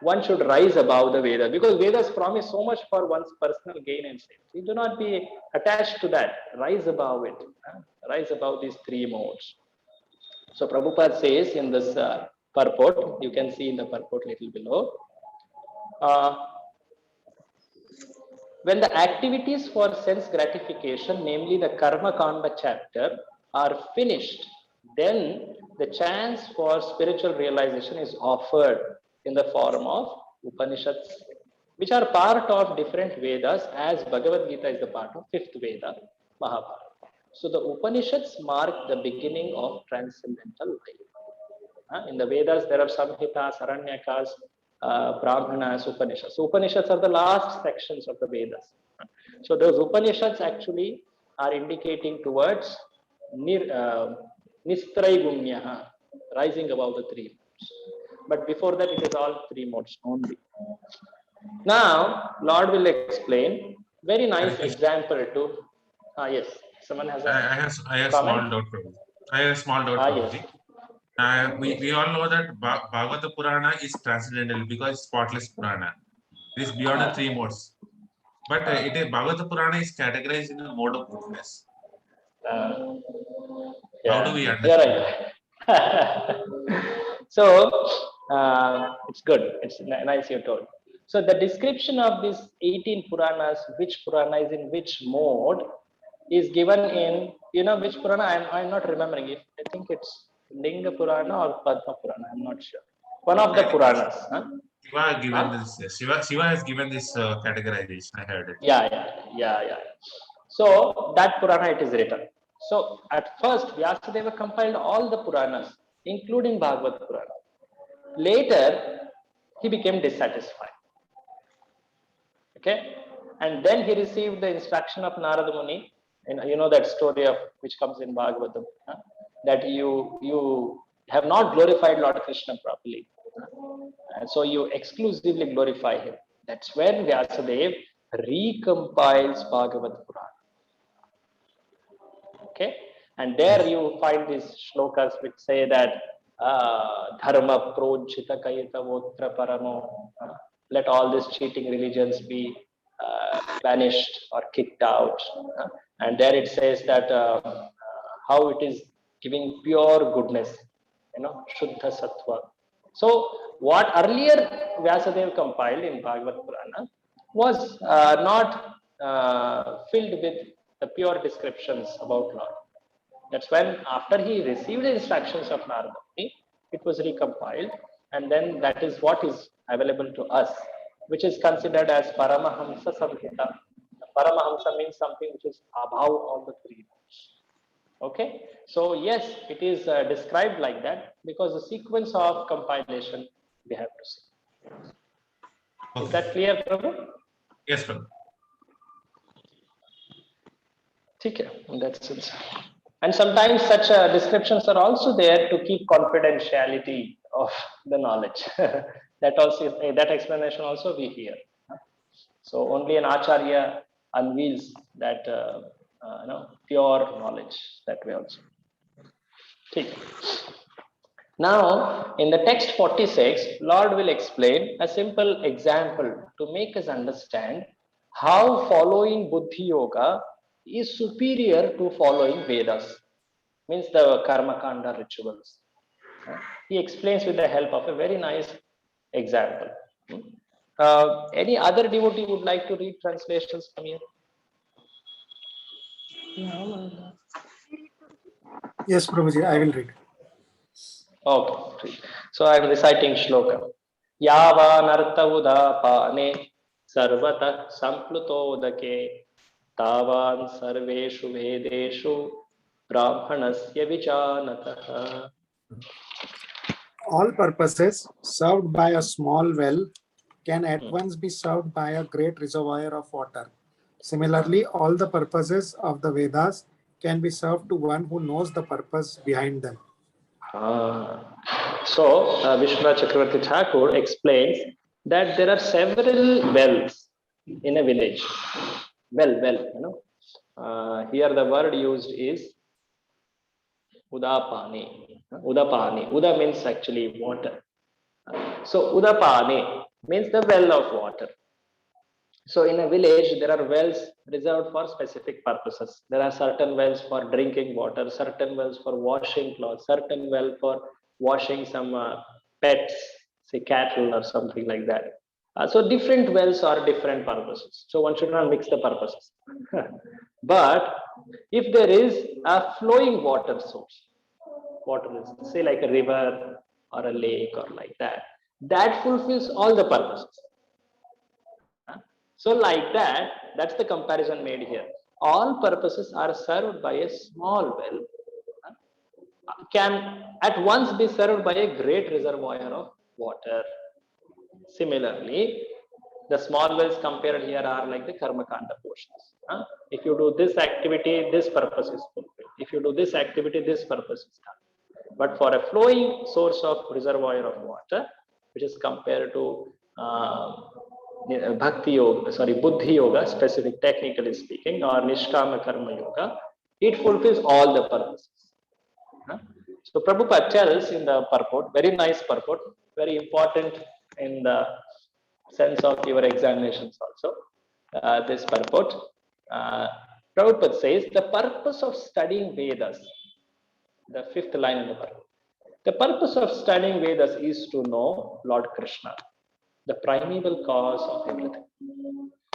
[SPEAKER 1] One should rise above the Vedas, because Vedas promise so much for one's personal gain and safety. Do not be attached to that. Rise above it. Rise above these three modes. So Prabhupada says in this purport, you can see in the purport little below, when the activities for sense gratification, namely the Karma Kanda chapter, are finished, then the chance for spiritual realization is offered in the form of Upanishads, which are part of different Vedas, as Bhagavad Gita is the part of fifth Veda, Mahabharata. So the Upanishads mark the beginning of transcendental life. In the Vedas, there are Samhitas, Aranyakas, Brahmanas, Upanishads. So Upanishads are the last sections of the Vedas. So those Upanishads actually are indicating towards Nistraigumyaha, rising above the three modes. But before that, it is all three modes only. Now, Lord will explain very nice example to. Yes, someone has a
[SPEAKER 5] I have
[SPEAKER 1] comment?
[SPEAKER 5] small doubt, Prabhu. I have small doubt, Prabhuji.
[SPEAKER 1] Yes.
[SPEAKER 5] We all know that Bhagavata Purana is transcendental because it's spotless Purana. It is beyond the three modes. But Bhagavata Purana is categorized in the mode of goodness. How do we understand?
[SPEAKER 1] You're right. So it's good. It's nice you told. So the description of these 18 Puranas, which Purana is in which mode, is given in, which Purana? I'm not remembering it. I think it's Linga Purana or Padma Purana. I'm not sure. One of the Puranas.
[SPEAKER 5] Shiva has given this categorization. I heard it.
[SPEAKER 1] Yeah. So that Purana it is written. So at first Vyasadeva compiled all the Puranas, including Bhagavad Purana. Later he became dissatisfied. Okay, and then he received the instruction of Narada Muni, and that story of which comes in Bhagavatam, that you have not glorified Lord Krishna properly, and so you exclusively glorify him. That's when Vyasadeva recompiles Bhagavad Purana. Okay, and there you find these shlokas which say that dharma projita kayita votra paramo, let all these cheating religions be banished or kicked out. And there it says that how it is giving pure goodness, Shuddha Sattva. So what earlier Vyasadeva compiled in Bhagavad Purana was not filled with the pure descriptions about Lord. That's when after he received the instructions of Narada Muni, it was recompiled, and then that is what is available to us which is considered as Paramahamsa Samhita. Paramahamsa means something which is above all the three. Okay, so yes, it is described like that because the sequence of compilation we have to see. Is that clear, Prabhu?
[SPEAKER 5] Yes, Prabhu.
[SPEAKER 1] Okay, that's it. And sometimes such descriptions are also there to keep confidentiality of the knowledge. that explanation also we hear. So only an acharya unveils that pure knowledge that way also. Okay. Now, in the text 46, Lord will explain a simple example to make us understand how following Buddhi Yoga is superior to following Vedas, means the Karma Kanda rituals. He explains with the help of a very nice example. Any other devotee would like to read translations from here?
[SPEAKER 9] Yes, Prabhuji, I will read.
[SPEAKER 1] Okay, so I am reciting shloka. Yavanartha udapane sarvata samplutodake tavan sarveshu vedeshu brahmanasya vijanatah.
[SPEAKER 9] All purposes served by a small well can at once be served by a great reservoir of water. Similarly, all the purposes of the Vedas can be served to one who knows the purpose behind them.
[SPEAKER 1] So, Vishwanath Chakravarti Thakur explains that there are several wells in a village. Well, here the word used is Udapani. Uda means actually water. So, Udapani means the well of water. So in a village, there are wells reserved for specific purposes. There are certain wells for drinking water, certain wells for washing clothes, certain well for washing some pets, say cattle or something like that. So different wells are different purposes. So one should not mix the purposes. But if there is a flowing water source, water is say like a river or a lake or like that, that fulfills all the purposes. So like that, that's the comparison made here. All purposes are served by a small well, can at once be served by a great reservoir of water. Similarly, the small wells compared here are like the Karma Kanda portions. If you do this activity, this purpose is fulfilled. If you do this activity, this purpose is done. But for a flowing source of reservoir of water, which is compared to Bhakti Yoga, Buddhi Yoga, specific technically speaking, or Nishkama Karma Yoga, it fulfills all the purposes. So Prabhupada tells in the purport, very nice purport, very important in the sense of your examinations also, this purport. Prabhupada says, the purpose of studying Vedas, the fifth line in the purport, the purpose of studying Vedas is to know Lord Krishna, the primeval cause of everything.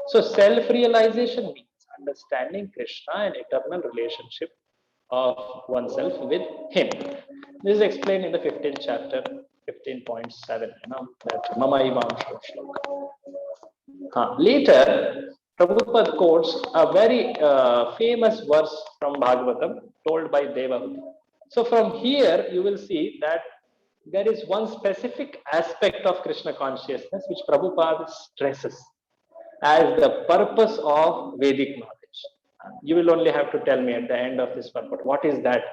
[SPEAKER 1] So self-realization means understanding Krishna and eternal relationship of oneself with him. This is explained in the 15th chapter, 15.7, that Mama Ivansho shloka. Later, Prabhupada quotes a very famous verse from Bhagavatam told by Devavati. So from here, you will see that there is one specific aspect of Krishna consciousness which Prabhupada stresses as the purpose of Vedic knowledge. You will only have to tell me at the end of this purport, what is that,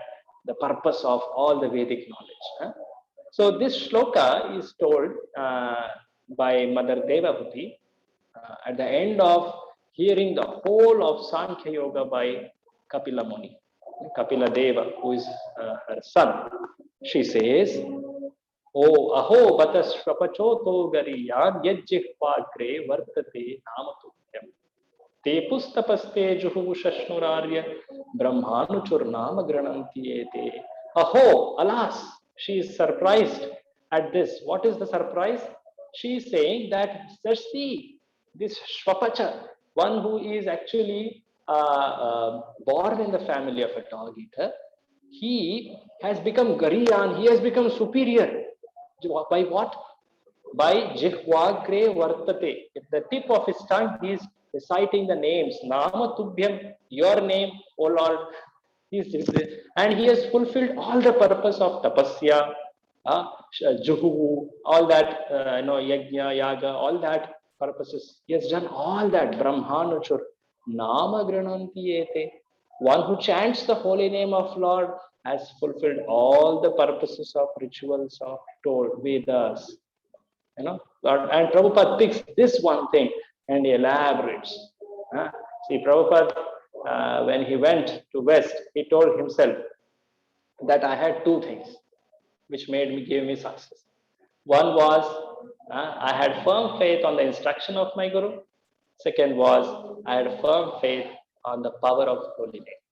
[SPEAKER 1] the purpose of all the Vedic knowledge. So this shloka is told by Mother Devavati at the end of hearing the whole of Sankhya Yoga by Kapila Muni, Kapila Deva, who is her son. She says, O aho batas swapachoto gariyan yajjihvagre vartate namatutyam te pustapaste juhu shashnurarya brahmanuchurnama grananti ete. Aho, alas, she is surprised at this. What is the surprise? She is saying that, see, this Shwapacha, one who is actually born in the family of a dog eater, he has become Gariyan, he has become superior. By what? By jihvagre vartate. At the tip of his tongue, he is reciting the names. Nama tubhyam, your name, O Lord. And he has fulfilled all the purpose of tapasya, juhu, all that, yajna, yaga, all that purposes. He has done all that. Brahmanuchur, nama grananti ete. One who chants the holy name of Lord has fulfilled all the purposes of rituals of told Vedas. And Prabhupada picks this one thing and he elaborates. See, Prabhupada, when he went to West, he told himself that I had two things which gave me success. One was I had firm faith on the instruction of my Guru. Second was I had firm faith on the power of holy name.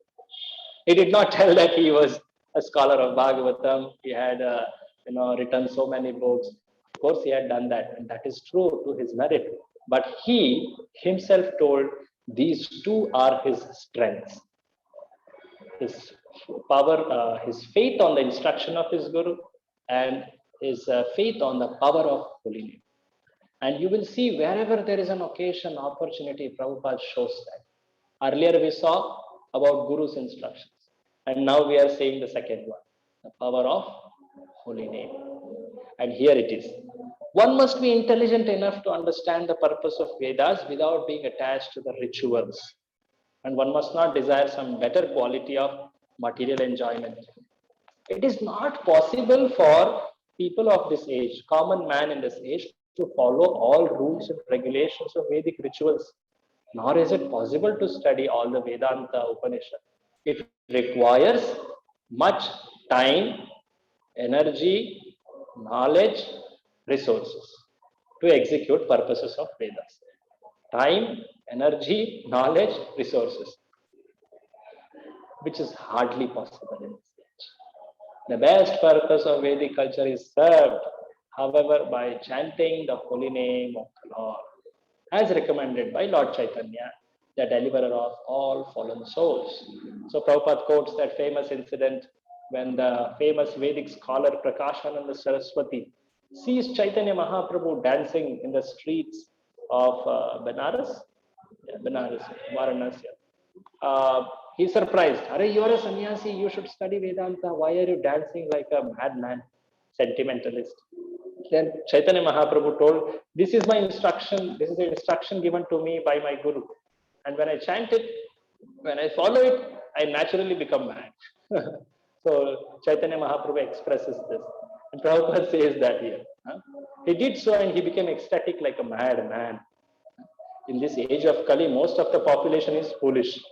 [SPEAKER 1] He did not tell that he was a scholar of Bhagavatam. He had written so many books. Of course, he had done that, and that is true to his merit. But he himself told these two are his strengths. His power, his faith on the instruction of his Guru, and his faith on the power of holy name. And you will see wherever there is an occasion, opportunity, Prabhupada shows that. Earlier we saw about Guru's instructions, and now we are saying the second one, the power of holy name. And here it is. One must be intelligent enough to understand the purpose of Vedas without being attached to the rituals. And one must not desire some better quality of material enjoyment. It is not possible for people of this age, common man in this age, to follow all rules and regulations of Vedic rituals. Nor is it possible to study all the Vedanta Upanishad. It requires much time, energy, knowledge, resources to execute purposes of Vedas. Time, energy, knowledge, resources, which is hardly possible in this age. The best purpose of Vedic culture is served, however, by chanting the holy name of the Lord, as recommended by Lord Chaitanya, the deliverer of all fallen souls. So Prabhupada quotes that famous incident when the famous Vedic scholar Prakashananda Saraswati sees Chaitanya Mahaprabhu dancing in the streets of Benares, Varanasi. He's surprised. Are you are a sannyasi? You should study Vedanta. Why are you dancing like a madman, sentimentalist? Then Chaitanya Mahaprabhu told, this is my instruction. This is the instruction given to me by my Guru. And when I chant it, when I follow it, I naturally become mad. So Chaitanya Mahaprabhu expresses this. And Prabhupada says that here. He did so and he became ecstatic like a mad man. In this age of Kali, most of the population is foolish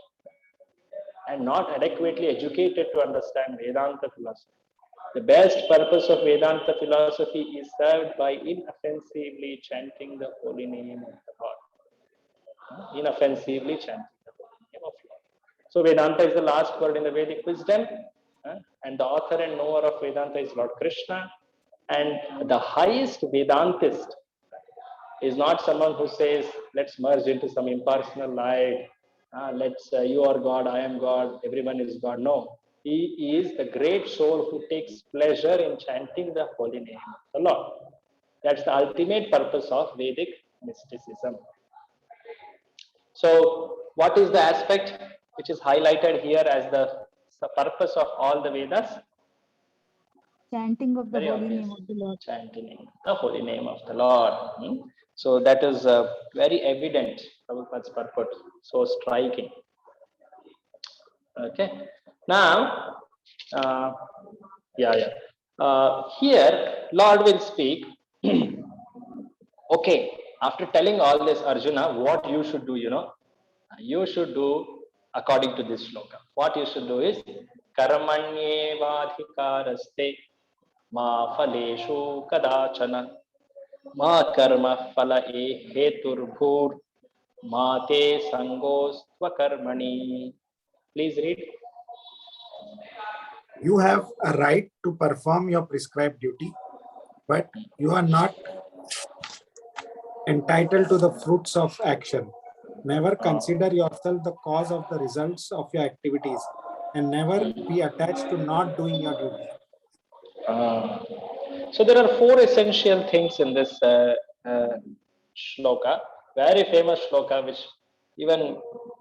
[SPEAKER 1] and not adequately educated to understand Vedanta philosophy. The best purpose of Vedanta philosophy is served by inoffensively chanting the holy name of the Lord. Inoffensively chanting the holy name of the Lord. So Vedanta is the last word in the Vedic wisdom. And the author and knower of Vedanta is Lord Krishna. And the highest Vedantist is not someone who says, let's merge into some impersonal light. You are God, I am God, everyone is God. No, he is the great soul who takes pleasure in chanting the holy name of the Lord. That's the ultimate purpose of Vedic mysticism. So what is the aspect which is highlighted here as the purpose of all the Vedas?
[SPEAKER 10] Chanting of the
[SPEAKER 1] Very
[SPEAKER 10] holy
[SPEAKER 1] obvious.
[SPEAKER 10] name of the Lord.
[SPEAKER 1] Chanting the holy name of the Lord. So that is very evident, Prabhupada's purport, so striking. Okay. Now, here Lord will speak. Okay, after telling all this, Arjuna, what you should do, you should do according to this shloka. What you should do is Karmanyevadhikaraste ma phaleshu kadachana ma karma phala heturbhur ma te sangostva karmani. Please read.
[SPEAKER 9] You have a right to perform your prescribed duty, but you are not entitled to the fruits of action. Never consider yourself the cause of the results of your activities, and never be attached to not doing your duty.
[SPEAKER 1] So there are four essential things in this shloka, very famous shloka, which even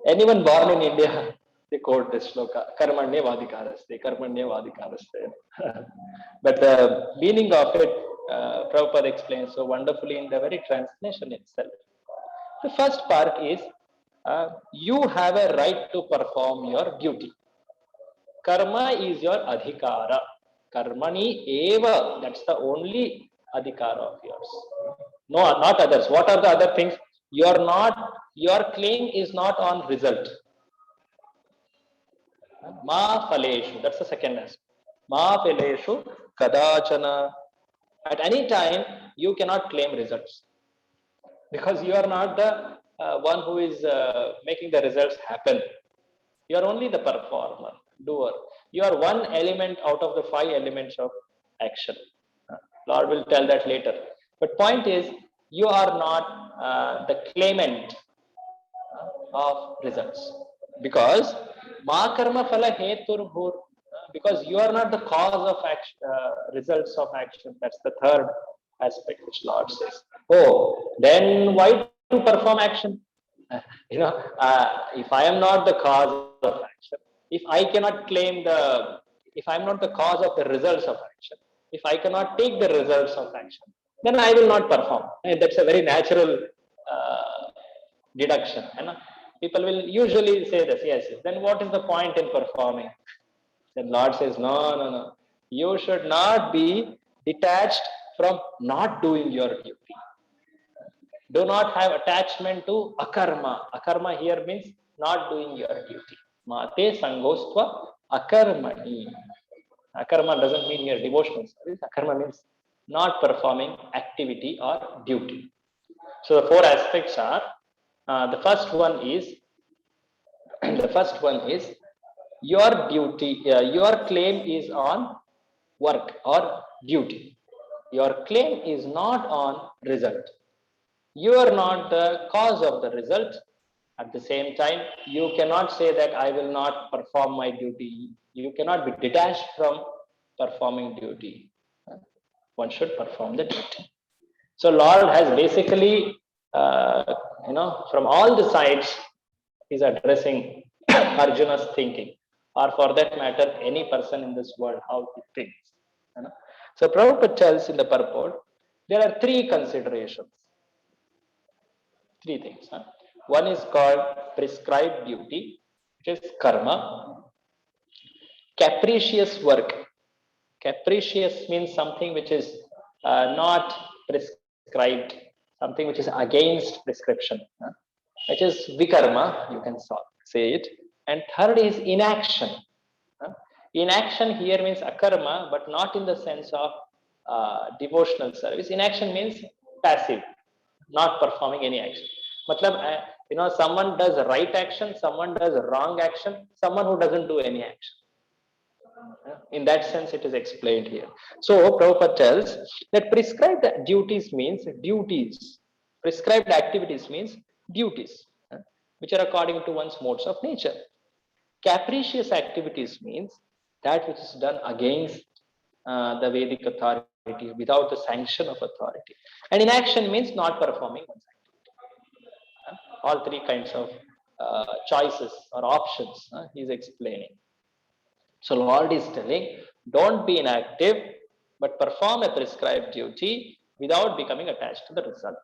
[SPEAKER 1] anyone born in India, they quote this shloka, karmanya vadikaraste, karmanya vadikaraste. But the meaning of it, Prabhupada explains so wonderfully in the very translation itself. The first part is, you have a right to perform your duty. Karma is your adhikara. Karmani eva, that's the only adhikara of yours. No, not others. What are the other things? Your claim is not on result. Ma phaleshu, that's the second aspect. Ma phaleshu kadachana. At any time, you cannot claim results, because you are not the one who is making the results happen. You are only the performer, doer. You are one element out of the 5 elements of action. Lord will tell that later. But point is, you are not the claimant of results, because ma karma phala hetur bhur, because you are not the cause of action, results of action. That's the third aspect which Lord says. Oh, then why to perform action? If I am not the cause of action, if I cannot claim if I am not the cause of the results of action, if I cannot take the results of action, then I will not perform. And that's a very natural deduction. People will usually say this, yes, then what is the point in performing? Then Lord says, no. You should not be detached from not doing your duty. Do not have attachment to akarma. Akarma here means not doing your duty. Mate sangostva akarmani. Akarma doesn't mean your devotional service. Akarma means not performing activity or duty. So the 4 aspects are, the first one is your duty, your claim is on work or duty. Your claim is not on result. You are not the cause of the result. At the same time, you cannot say that I will not perform my duty. You cannot be detached from performing duty. One should perform the duty. So Lord has basically, from all the sides, he's addressing Arjuna's thinking, or for that matter, any person in this world, how he thinks. So Prabhupada tells in the purport, there are 3 considerations. 3 things. One is called prescribed duty, which is karma. Capricious work. Capricious means something which is not prescribed, something which is against prescription, which is vikarma, you can say it. And third is inaction. Inaction here means akarma, but not in the sense of devotional service. Inaction means passive, not performing any action. Matlab, someone does right action, someone does wrong action, someone who doesn't do any action. In that sense, it is explained here. So Prabhupada tells that prescribed duties means duties. Prescribed activities means duties, which are according to one's modes of nature. Capricious activities means that which is done against the Vedic authority, without the sanction of authority. And inaction means not performing one's activity. All 3 kinds of choices or options he is explaining. So Lord is telling, don't be inactive, but perform a prescribed duty without becoming attached to the result.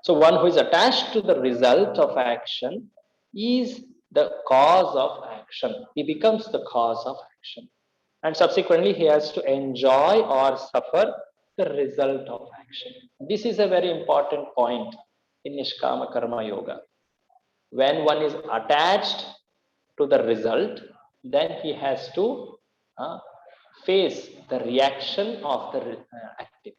[SPEAKER 1] So one who is attached to the result of action is the cause of action. He becomes the cause of action. And subsequently, he has to enjoy or suffer the result of action. This is a very important point in Nishkama Karma Yoga. When one is attached to the result, then he has to face the reaction of the activity.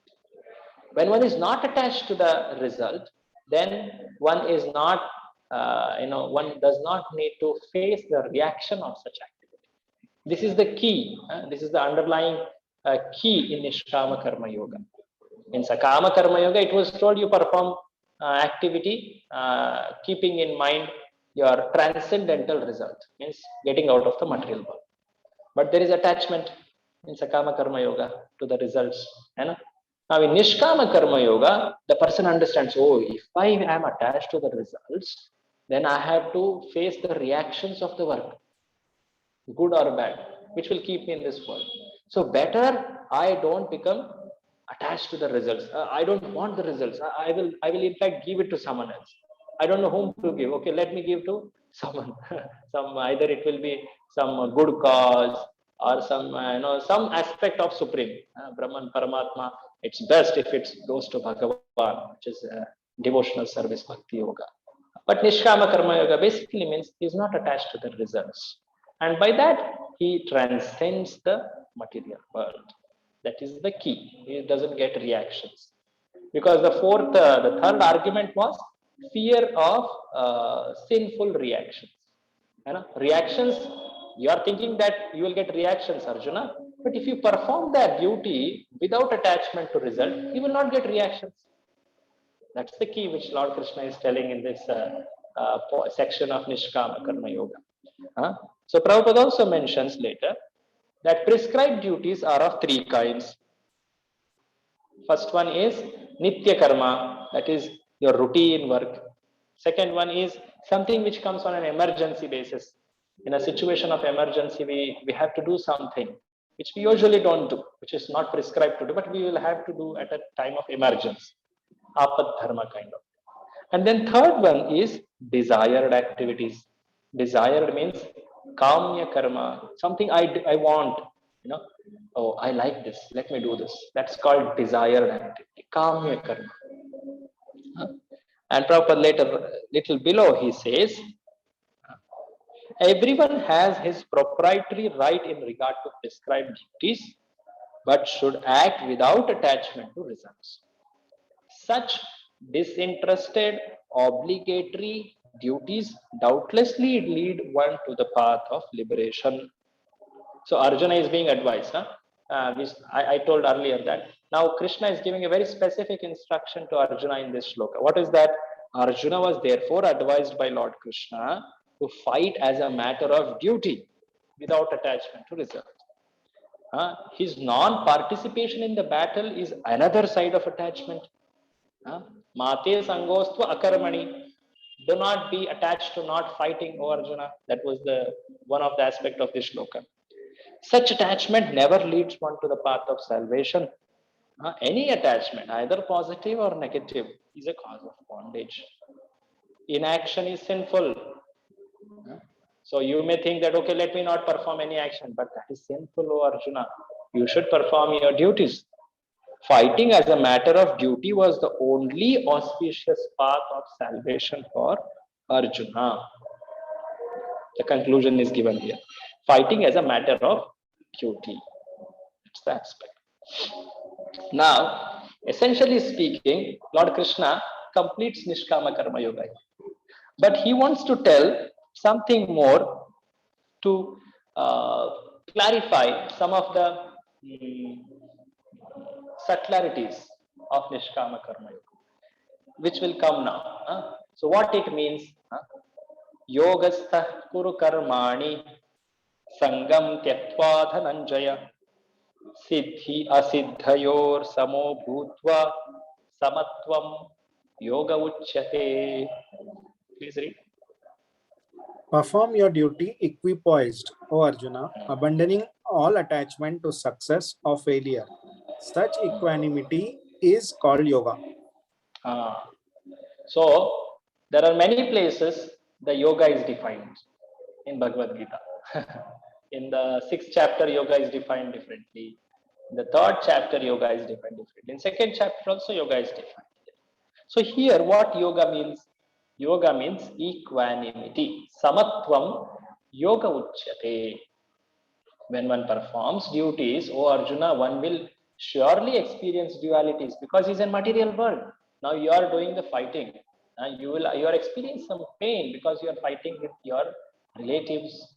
[SPEAKER 1] When one is not attached to the result, then one is not, one does not need to face the reaction of such activity. This is the key. This is the underlying key in Nishkama Karma Yoga. In Sakama Karma Yoga, it was told you perform activity keeping in mind your transcendental result, means getting out of the material world. But there is attachment. in Sakama Karma Yoga to the results. Now in Nishkama Karma Yoga, the person understands, oh, if I am attached to the results, then I have to face the reactions of the work, good or bad, which will keep me in this world. So better I don't become attached to the results. I don't want the results. I will in fact give it to someone else. I don't know whom to give. Okay, let me give to someone. Either it will be some good cause or some some aspect of Supreme Brahman Paramatma. It's best if it goes to Bhagavan, which is devotional service Bhakti Yoga. But Nishkama Karma Yoga basically means he's not attached to the results, and by that he transcends the material world. That is the key. He doesn't get reactions, because the third argument was fear of sinful reactions. Reactions, you are thinking that you will get reactions, Arjuna, but if you perform that duty without attachment to result, you will not get reactions. That's the key which Lord Krishna is telling in this section of Nishkama Karma Yoga. So Prabhupada also mentions later that prescribed duties are of three kinds. First one is Nitya Karma, that is your routine work. Second one is something which comes on an emergency basis. In a situation of emergency, we have to do something which we usually don't do, which is not prescribed to do, but we will have to do at a time of emergency. Apad Dharma kind of. And then third one is desired activities. Desired means Kamya Karma, something I want, oh, I like this, let me do this. That's called desired activity, Kamya Karma. And Prabhupada later, little below, he says, everyone has his proprietary right in regard to prescribed duties, but should act without attachment to results. Such disinterested, obligatory duties doubtlessly lead one to the path of liberation. So Arjuna is being advised. I told earlier that now Krishna is giving a very specific instruction to Arjuna in this shloka. What is that? Arjuna was therefore advised by Lord Krishna to fight as a matter of duty without attachment to result. His non-participation in the battle is another side of attachment. Mate sangostva akarmani. Do not be attached to not fighting, O Arjuna. That was one of the aspects of this shloka. Such attachment never leads one to the path of salvation. Any attachment, either positive or negative, is a cause of bondage. Inaction is sinful. So you may think that, okay, let me not perform any action, but that is sinful, O Arjuna. You should perform your duties. Fighting as a matter of duty was the only auspicious path of salvation for Arjuna. The conclusion is given here. Fighting as a matter of duty. That's the aspect. Now, essentially speaking, Lord Krishna completes Nishkama Karma Yoga. But he wants to tell something more to clarify some of the subtleties of Nishkama Karma Yoga, which will come now. So what it means? Yogastha kuru karmani sangam tyaktva dhananjaya siddhi asiddhayor samo bhutva samatvam yoga uchyate. Please read.
[SPEAKER 9] Perform your duty equipoised, O Arjuna, abandoning all attachment to success or failure. Such equanimity is called yoga.
[SPEAKER 1] So there are many places the yoga is defined in Bhagavad Gita. In the 6th chapter, yoga is defined differently. In the 3rd chapter, yoga is defined differently. In 2nd chapter also, yoga is defined. So here, what yoga means? Yoga means equanimity. Samatvam yoga uchyate. When one performs duties, O Arjuna, one will surely experience dualities because he's in material world. Now you are doing the fighting. You are experiencing some pain because you are fighting with your relatives.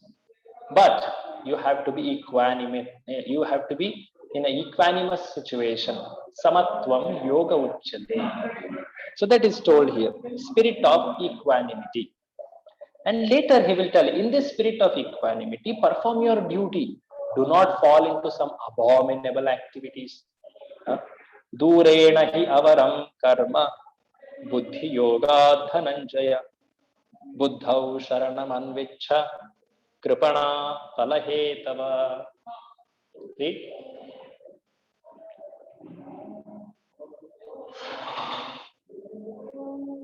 [SPEAKER 1] But you have to be equanimous. You have to be in an equanimous situation. Samatvam yoga uchyate. So that is told here. Spirit of equanimity. And later he will tell, in this spirit of equanimity, perform your duty. Do not fall into some abominable activities. Durena hi avaram karma buddhi yoga dhananjaya buddhau sharanam anvichha kripana palahetava. See?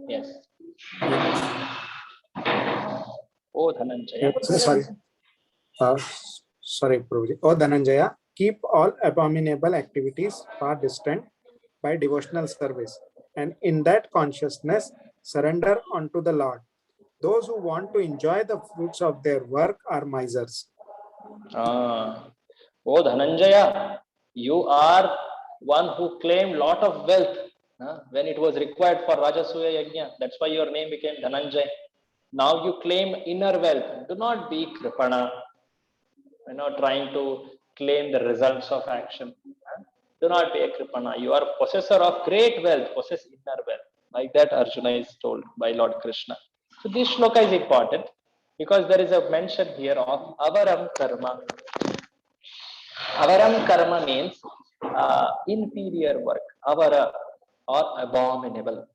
[SPEAKER 1] Yes. Oh Dhananjaya.
[SPEAKER 9] Sorry. Sorry, Prabhuji. Oh, Dhananjaya, keep all abominable activities far distant by devotional service, and in that consciousness, surrender unto the Lord. Those who want to enjoy the fruits of their work are misers.
[SPEAKER 1] Oh Dhananjaya, you are one who claimed lot of wealth when it was required for Rajasuya Yajna. That's why your name became Dhananjaya. Now you claim inner wealth. Do not be Kripana. Trying to claim the results of action. Do not be a Kripana. You are possessor of great wealth, possess inner wealth. Like that Arjuna is told by Lord Krishna. So this shloka is important because there is a mention here of avaram karma. Avaram karma means inferior work. Avara or abominable.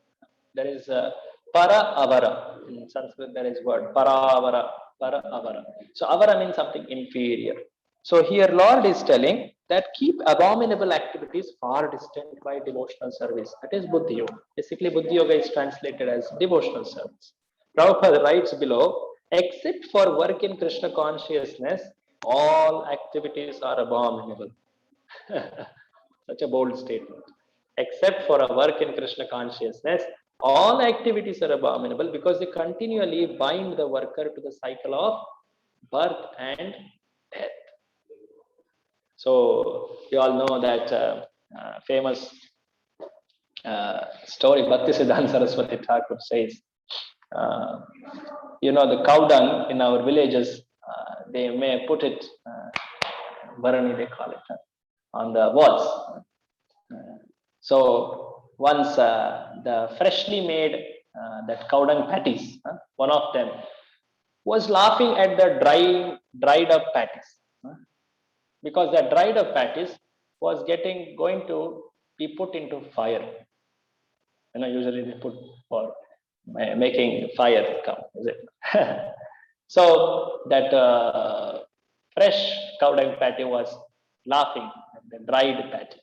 [SPEAKER 1] There is para avara. In Sanskrit there is word para avara. Para avara. So avara means something inferior. So here Lord is telling that keep abominable activities far distant by devotional service. That is Buddhi Yoga. Basically Buddhi Yoga is translated as devotional service. Prabhupada writes below, except for work in Krishna consciousness, all activities are abominable. Such a bold statement. Except for a work in Krishna consciousness, all activities are abominable because they continually bind the worker to the cycle of birth and death. So you all know that famous story Bhaktisiddhanta Saraswati Thakur says, the cow dung in our villages, they may put it, Varani they call it, on the walls. So once the freshly made that cow dung patties, one of them was laughing at the dried up patties, because that dried up patties was going to be put into fire. Usually they put for making fire come, is it? So that fresh cow dung patty was laughing at the dried patty,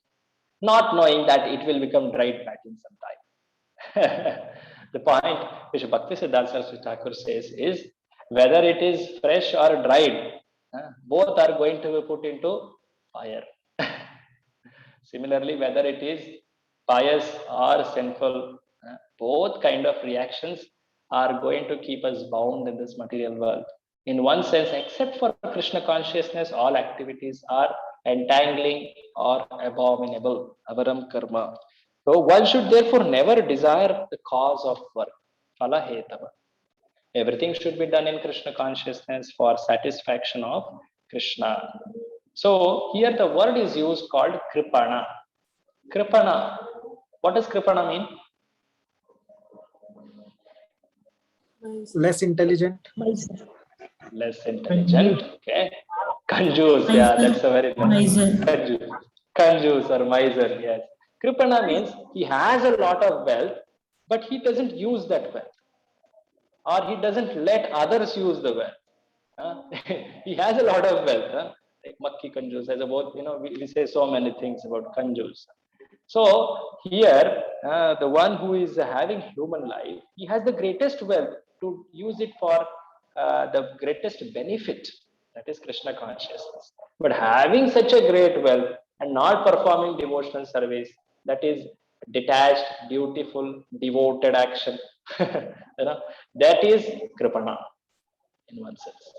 [SPEAKER 1] not knowing that it will become dried patty in some time. The point which Bhaktisiddhanta Saraswati Thakur says is, whether it is fresh or dried, both are going to be put into fire. Similarly, whether it is pious or sinful, both kind of reactions are going to keep us bound in this material world. In one sense, except for Krishna consciousness, all activities are entangling or abominable, avaram karma. So one should therefore never desire the cause of work, phala hetava. Everything should be done in Krishna consciousness for satisfaction of Krishna. So here the word is used called kripana. Kripana. What does kripana mean?
[SPEAKER 9] Less intelligent.
[SPEAKER 1] Less intelligent. Okay. Kanjus. Yeah, that's a very nice. Kanjus or miser. Yes. Kripana means he has a lot of wealth, but he doesn't use that wealth, or he doesn't let others use the wealth. He has a lot of wealth. Like Makki Kanjus, as about, we say so many things about Kanjus. So here, the one who is having human life, he has the greatest wealth to use it for the greatest benefit. That is Krishna consciousness. But having such a great wealth and not performing devotional service, that is detached, beautiful, devoted action. That is kripana in one sense.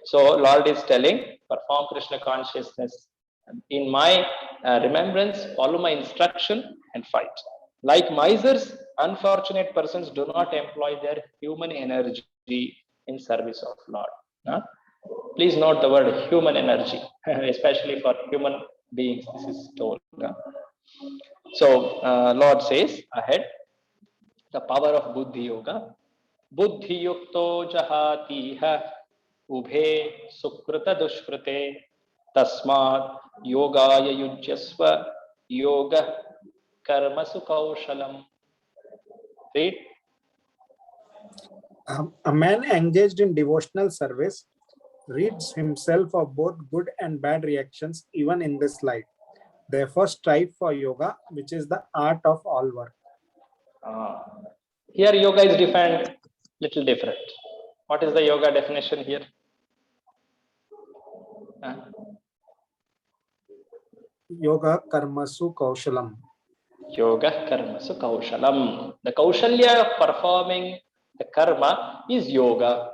[SPEAKER 1] So Lord is telling, perform Krishna consciousness in my remembrance, follow my instruction and fight. Like misers, unfortunate persons do not employ their human energy in service of Lord. Please note the word human energy, especially for human beings. This is told. So Lord says ahead, the power of Buddhi Yoga. Buddhi yukto jahatiha ubhe sukrita dushkrite Tasmat yogaya yujyasva yoga karmasu kaushalam. Read.
[SPEAKER 9] A man engaged in devotional service rids himself of both good and bad reactions even in this life. Therefore, strive for yoga, which is the art of all work.
[SPEAKER 1] Here yoga is defined little different. What is the yoga definition here?
[SPEAKER 9] Yoga karmasu kaushalam.
[SPEAKER 1] Yoga karmasu kaushalam. The kaushalya of performing the karma is yoga.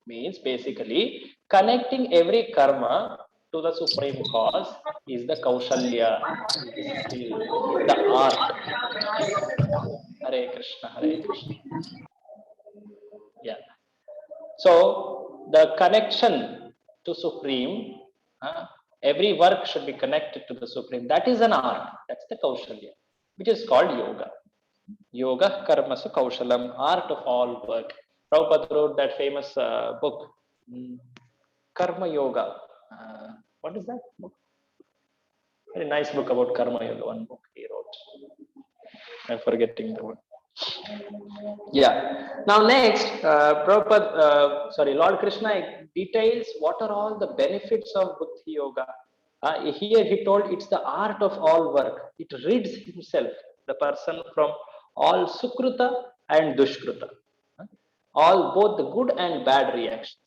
[SPEAKER 1] Means basically connecting every karma to the supreme cause is the kaushalya, the art. Hare Krishna, Hare Krishna. Yeah. So the connection to supreme, every work should be connected to the supreme. That is an art. That's the kaushalya, which is called yoga. Yoga karmasu kaushalam, art of all work. Prabhupada wrote that famous book, Karma Yoga. What is that book? Very nice book about Karma Yoga. One book he wrote. I'm forgetting the word. Yeah. Now next, Prabhupada, Lord Krishna details what are all the benefits of Buddhi Yoga. Here he told it's the art of all work. It rids himself, the person, from all sukruta and dushkruta. All both the good and bad reactions.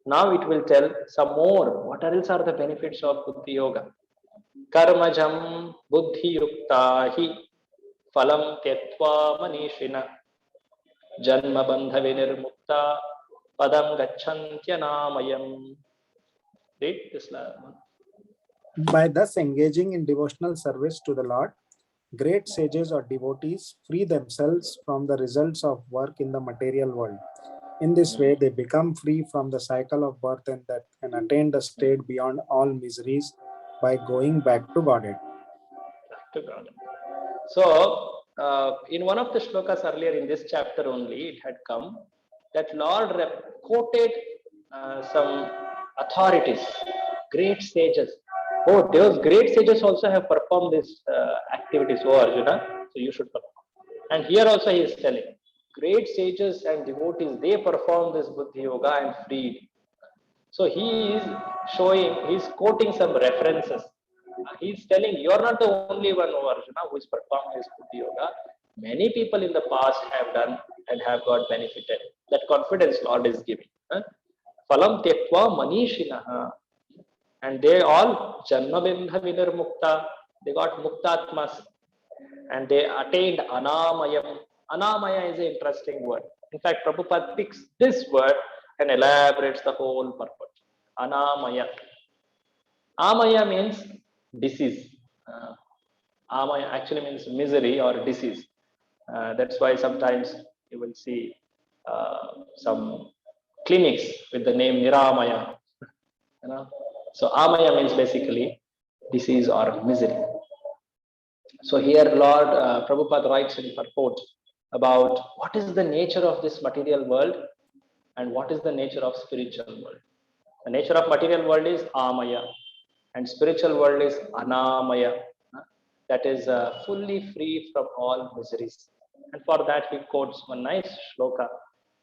[SPEAKER 1] Now it will tell some more. What else are the benefits of Buddhi Yoga? Karmajam buddhi yuktahi phalam tyatva manishina janma bandha vinirmukta padam gacchantya. Read this last one.
[SPEAKER 9] By thus engaging in devotional service to the Lord, great sages or devotees free themselves from the results of work in the material world. In this way, they become free from the cycle of birth and death and attain the state beyond all miseries by going back to Godhead.
[SPEAKER 1] Back to Godhead. So, in one of the shlokas earlier in this chapter only, it had come that Lord quoted some authorities, great sages. Oh, those great sages also have performed these activities, oh Arjuna, so you should perform. And here also he is telling, great sages and devotees, they perform this Buddhi Yoga and freed. So he is showing, he is quoting some references. He is telling, you are not the only one, oh Arjuna, who is performing this Buddhi Yoga. Many people in the past have done and have got benefited. That confidence Lord is giving. Phalam tyatva manishinaha. And they all janma bandha vinirmukta, they got muktatmas, and they attained anamayam. Anamaya is an interesting word. In fact, Prabhupada picks this word and elaborates the whole purport. Anamaya. Amaya means disease. Amaya actually means misery or disease. That's why sometimes you will see some clinics with the name Niramaya. So Amaya means basically disease or misery. So here Lord Prabhupada writes in purport about what is the nature of this material world and what is the nature of spiritual world. The nature of material world is Amaya and spiritual world is Anamaya. That is fully free from all miseries. And for that he quotes one nice shloka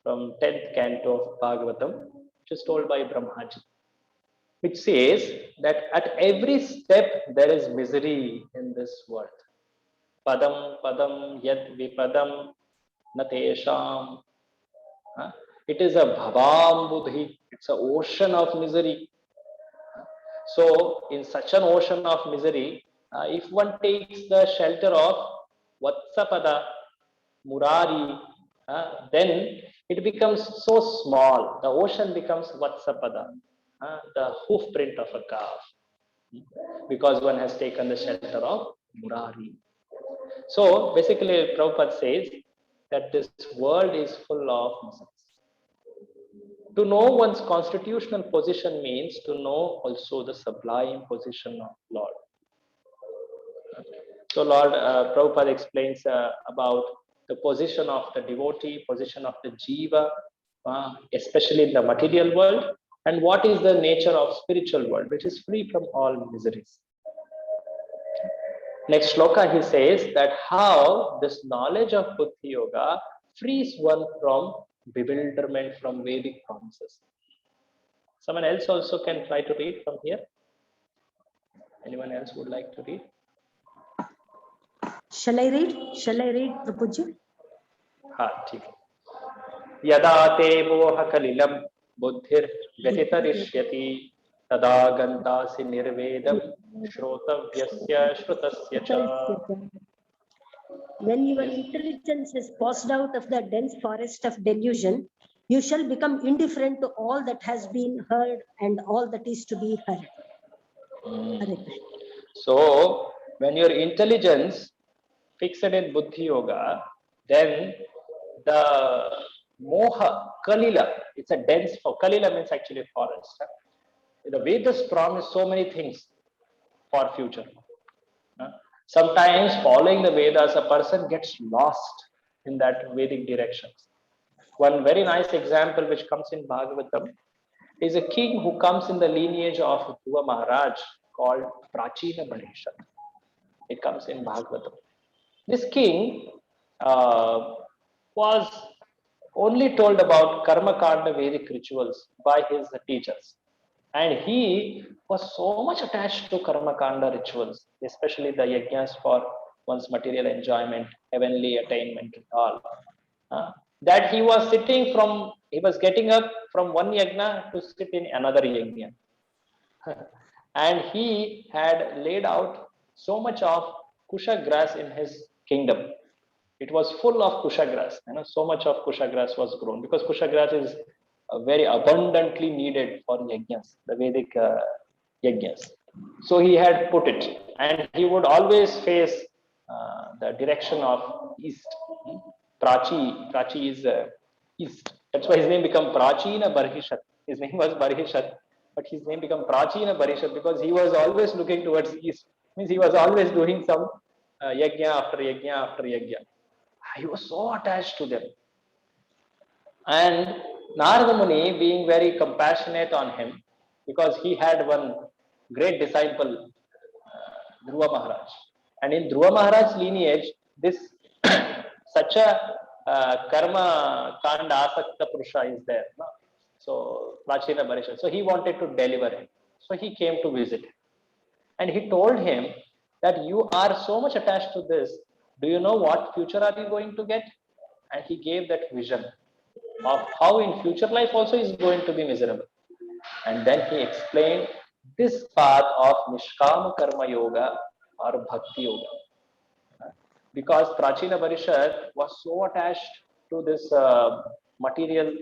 [SPEAKER 1] from 10th canto of Bhagavatam, which is told by Brahmaji, which says that at every step there is misery in this world. Padam padam yad vipadam natesham. It is a bhavam buddhi. It's an ocean of misery. So in such an ocean of misery, if one takes the shelter of Vatsapada, Murari, then it becomes so small. The ocean becomes Vatsapada, the hoof print of a calf, because one has taken the shelter of Murari. So basically, Prabhupada says that this world is full of miseries. To know one's constitutional position means to know also the sublime position of Lord. So Lord Prabhupada explains about the position of the devotee, position of the jiva, especially in the material world, And what is the nature of spiritual world, which is free from all miseries? Next shloka, he says that how this knowledge of Buddhi Yoga frees one from bewilderment from Vedic promises. Someone else also can try to read from here. Anyone else would like to read?
[SPEAKER 3] Shall I read? Shall I read, Prabhuji?
[SPEAKER 1] Ha, ठीक है. यदा ते मोहकलिलं बुद्धिर्व्यतितरिष्यति तदा गन्तासि निर्वेदं श्रोतव्यस्य श्रुतस्य च.
[SPEAKER 3] When your intelligence is passed out of the dense forest of delusion, you shall become indifferent to all that has been heard and all that is to be heard. Hare Krishna.
[SPEAKER 1] So, when your intelligence fixed in Buddhi Yoga, then the moha, kalila, it's a dense, kalila means actually forest. The Vedas promise so many things for future. Sometimes following the Vedas, a person gets lost in that Vedic directions. One very nice example which comes in Bhagavatam is a king who comes in the lineage of Dhruva Maharaj called Prachina Barisha. It comes in Bhagavatam. This king was only told about Karma Kanda Vedic rituals by his teachers. And he was so much attached to Karma Kanda rituals, especially the yajnas for one's material enjoyment, heavenly attainment and all, that he was getting up from one yajna to sit in another yajna. And he had laid out so much of kusha grass in his kingdom. It was full of kusha grass. So much of kusha grass was grown because kusha grass is very abundantly needed for yajnas, the Vedic yajnas. So he had put it, and he would always face the direction of east. Prachi is east. That's why his name became Prachina Barhishat. His name was Barhishat, but his name became Prachina Barhishat because he was always looking towards east. Means he was always doing some yajna after yajna after yajna. He was so attached to them. And Narada Muni, being very compassionate on him, because he had one great disciple, Dhruva Maharaj. And in Dhruva Maharaj's lineage, this such a karma kanda asakta purusha is there. No? So, Prachina Barisha. So he wanted to deliver him. So he came to visit him. And he told him that you are so much attached to this. Do you know what future are you going to get? And he gave that vision of how in future life also is going to be miserable. And then he explained this path of Nishkama Karma Yoga or Bhakti Yoga. Because Prachina Barishat was so attached to this material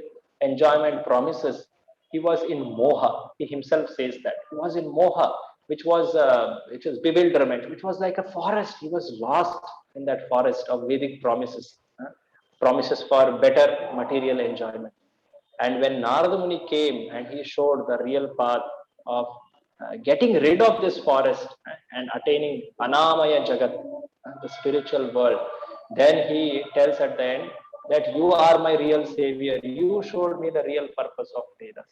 [SPEAKER 1] enjoyment promises, he was in moha. He himself says that. He was in moha, which was bewilderment, which was like a forest. He was lost in that forest of Vedic promises. Promises for better material enjoyment. And when Narada Muni came and he showed the real path of getting rid of this forest and attaining Anamaya Jagat, the spiritual world, then he tells at the end that you are my real savior. You showed me the real purpose of Vedas.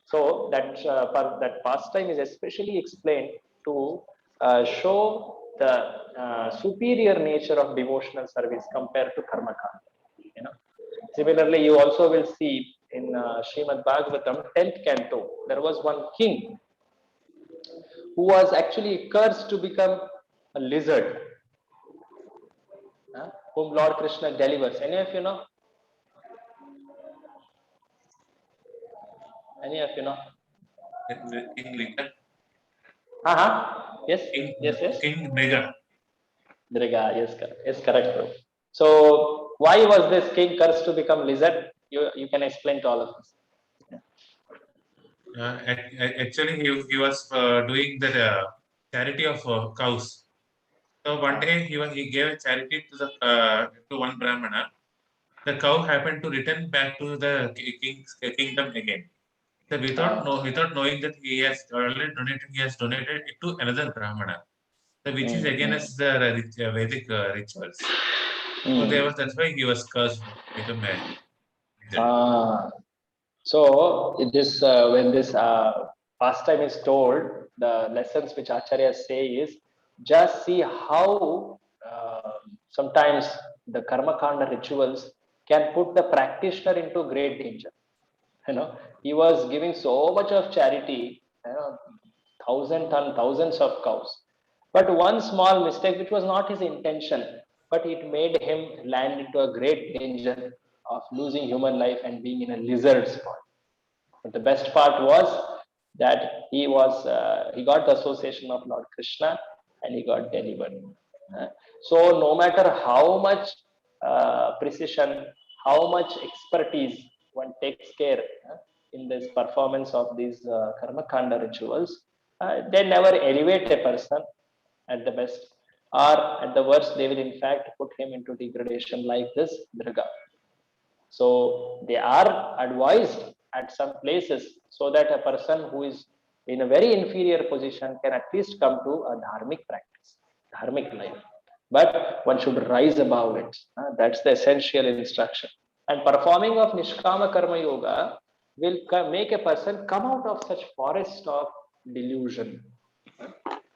[SPEAKER 1] So that pastime is especially explained to show the superior nature of devotional service compared to karma kanda. Similarly, you also will see in Srimad Bhagavatam 10th canto, there was one king who was actually cursed to become a lizard, whom Lord Krishna delivers. Any of you know? Any of you know?
[SPEAKER 5] King Mriga.
[SPEAKER 1] Yes.
[SPEAKER 5] King Mriga.
[SPEAKER 1] Mriga, yes, correct, bro. So why was this king cursed to become lizard? You can explain to all of us.
[SPEAKER 5] Actually, he was doing the charity of cows. So one day he gave a charity to one Brahmana. The cow happened to return back to the king's kingdom again. So without knowing that he has donated it to another Brahmana, which is against the Vedic rituals. So that's why he was cursed to become a lizard.
[SPEAKER 1] So this when this pastime is told, the lessons which Acharya say is just see how sometimes the karma kanda rituals can put the practitioner into great danger. He was giving so much of charity, thousands of cows, but one small mistake, which was not his intention, but it made him land into a great danger of losing human life and being in a lizard's form. But the best part was that he got the association of Lord Krishna and he got delivered. So no matter how much precision, how much expertise one takes care in this performance of these karma kanda rituals, they never elevate a person at the best, or at the worst, they will in fact put him into degradation like this Dhriga. So they are advised at some places so that a person who is in a very inferior position can at least come to a dharmic practice, dharmic life. But one should rise above it. That's the essential instruction. And performing of Nishkama Karma Yoga will make a person come out of such forest of delusion.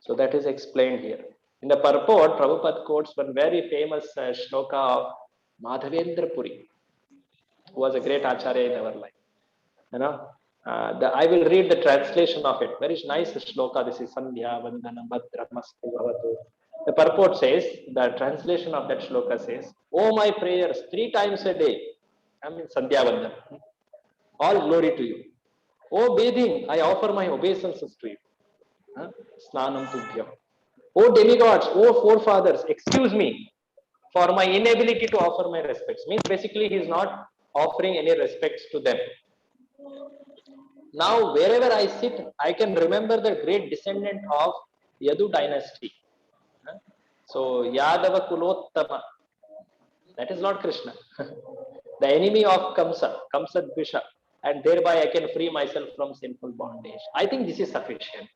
[SPEAKER 1] So that is explained here. In the purport, Prabhupada quotes one very famous shloka of Madhavendra Puri, who was a great acharya in our life. I will read the translation of it. Very nice shloka. This is Sandhya Vandana Bhadramastu Bhavatu. The purport says, the translation of that shloka says, "Oh, my prayers 3 times a day, I mean Sandhya Vandana, all glory to you. Oh, bathing, I offer my obeisances to you. Snanam Tubhyam. Oh, demigods, oh, forefathers, excuse me for my inability to offer my respects." Means basically he is not offering any respects to them. Now, wherever I sit, I can remember the great descendant of Yadu dynasty. So, Yadava Kulottama, that is Lord Krishna, the enemy of Kamsa Dvisha, and thereby I can free myself from sinful bondage. I think this is sufficient.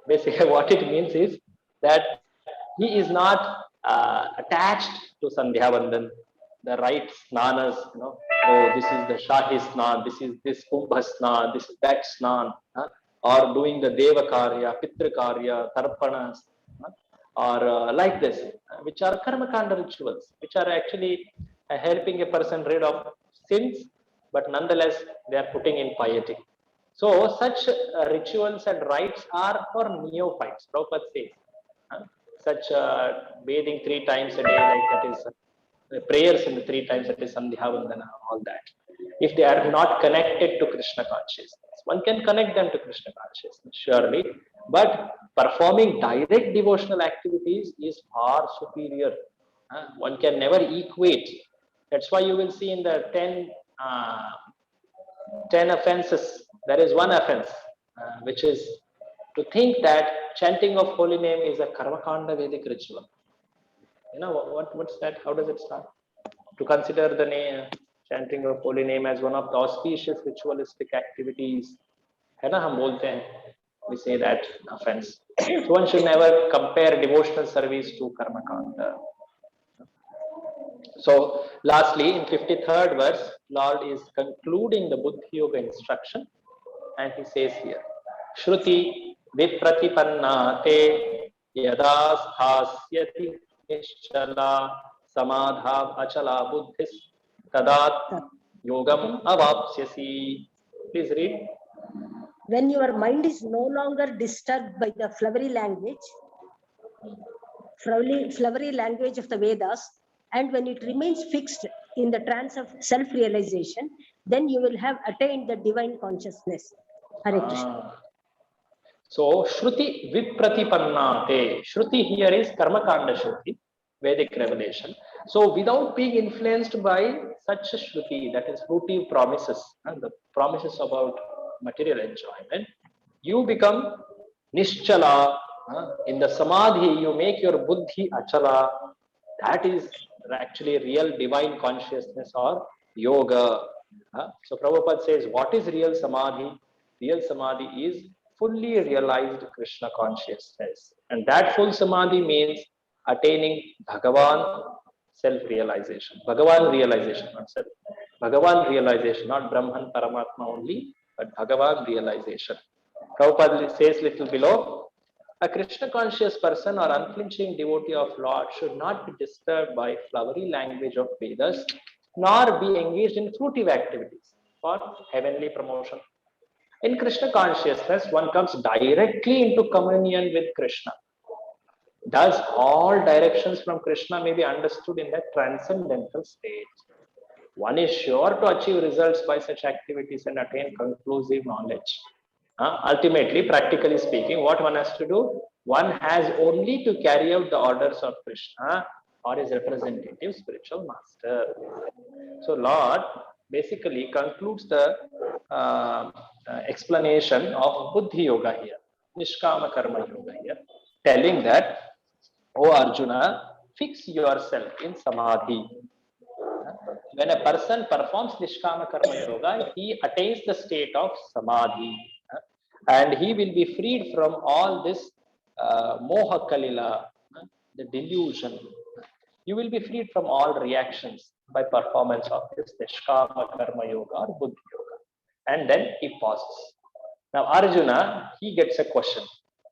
[SPEAKER 1] Basically, what it means is that he is not attached to Sandhya Vandan, the right snanas, oh, this is the Shahi Snan, this is this Kumbha Snan, this is that Snan, or doing the Deva Karya, Pitra Karya, Tarpanas, or like this, which are Karma Kanda rituals, which are actually helping a person rid of sins, but nonetheless they are putting in piety. So such rituals and rites are for neophytes. Prabhupada says, such bathing 3 times a day, like that is prayers in the 3 times, that is Sandhya Vandana, all that. If they are not connected to Krishna consciousness, one can connect them to Krishna consciousness, surely. But performing direct devotional activities is far superior. One can never equate. That's why you will see in the 10 offenses, there is one offense, which is to think that chanting of holy name is a Karma Kanda Vedic ritual. What's that? How does it start? To consider the chanting of holy name as one of the auspicious ritualistic activities. We say that offense. So one should never compare devotional service to Karma Kanda. So lastly, in 53rd verse, Lord is concluding the Buddha Yoga instruction, and he says here, Shruti vipratipanna te yada sthasyati nischala samadhav achala buddhis tadat yogam avapsyasi. Please read.
[SPEAKER 3] When your mind is no longer disturbed by the flowery language of the Vedas, and when it remains fixed in the trance of self-realization, then you will have attained the divine consciousness. Hare Krishna.
[SPEAKER 1] So, Shruti Vipratipannate. Shruti here is Karma Kanda Shruti, Vedic revelation. So, without being influenced by such a Shruti, that is fruitive promises, and the promises about material enjoyment, you become Nischala. In the Samadhi, you make your Buddhi Achala. That is actually real divine consciousness or yoga. So Prabhupada says, what is real Samadhi? Real Samadhi is fully realized Krishna consciousness. And that full Samadhi means attaining Bhagavan self-realization. Bhagavan realization, not self. Bhagavan realization, not Brahman Paramatma only, but Bhagavan realization. Prabhupada says little below, a Krishna conscious person or unflinching devotee of Lord should not be disturbed by flowery language of Vedas, nor be engaged in fruitive activities for heavenly promotion. In Krishna consciousness, one comes directly into communion with Krishna. Thus, all directions from Krishna may be understood in that transcendental state. One is sure to achieve results by such activities and attain conclusive knowledge. Ultimately, practically speaking, what one has to do? One has only to carry out the orders of Krishna or his representative spiritual master. So, Lord basically concludes the explanation of Buddhi Yoga here, Nishkama Karma Yoga here, telling that, O Arjuna, fix yourself in Samadhi. When a person performs Nishkama Karma Yoga, he attains the state of Samadhi. And he will be freed from all this Moha Kalila, the delusion. You will be freed from all reactions by performance of this Nishkama Karma Yoga or Buddhi Yoga. And then he pauses. Now Arjuna, he gets a question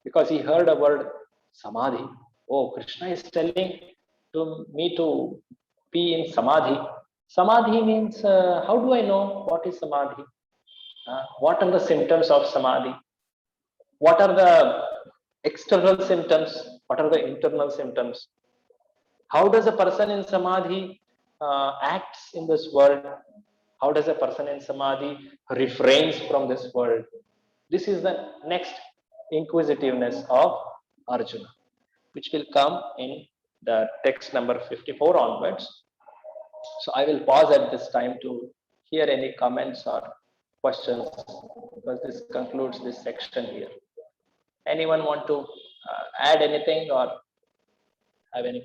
[SPEAKER 1] because he heard a word Samadhi. Oh, Krishna is telling to me to be in Samadhi. Samadhi means, how do I know what is Samadhi? What are the symptoms of Samadhi? What are the external symptoms? What are the internal symptoms? How does a person in Samadhi acts in this world? How does a person in Samadhi refrains from this world? This is the next inquisitiveness of Arjuna, which will come in the text number 54 onwards. So I will pause at this time to hear any comments or questions, because this concludes this section here. Anyone want to add anything or have any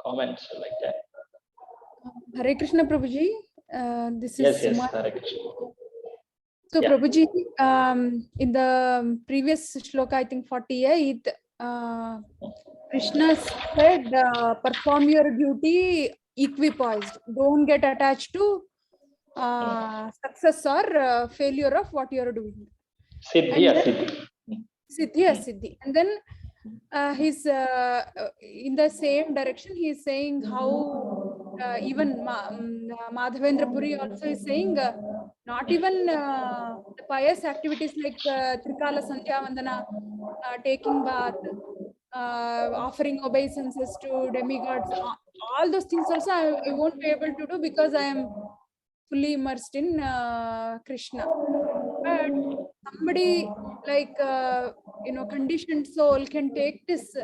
[SPEAKER 1] comments like that?
[SPEAKER 8] Hare Krishna Prabhuji. This
[SPEAKER 1] Yes,
[SPEAKER 8] is
[SPEAKER 1] yes, Hare Krishna.
[SPEAKER 8] So
[SPEAKER 1] Yeah.
[SPEAKER 8] Prabhuji, in the previous shloka, I think 48, Krishna said, perform your duty equipoised. Don't get attached to success or failure of what you are doing.
[SPEAKER 1] Siddhi, Asiddhi.
[SPEAKER 8] Siddhi, Asiddhi. And then he's in the same direction, he is saying how even Madhavendra Puri also is saying not even the pious activities like Trikala Sandhya Vandana, taking bath, offering obeisances to demigods, all those things also I won't be able to do because I am fully immersed in Krishna. But somebody like conditioned soul can take this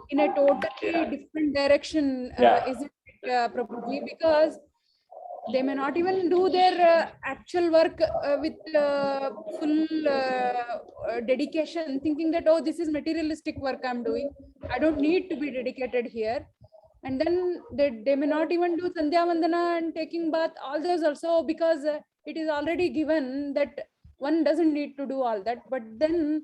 [SPEAKER 8] in a totally different direction, isn't it, Prabhuji? Because they may not even do their actual work with full dedication, thinking that, oh, this is materialistic work I'm doing. I don't need to be dedicated here. And then they may not even do Sandhya Vandana and taking bath, all those also, because it is already given that one doesn't need to do all that. But then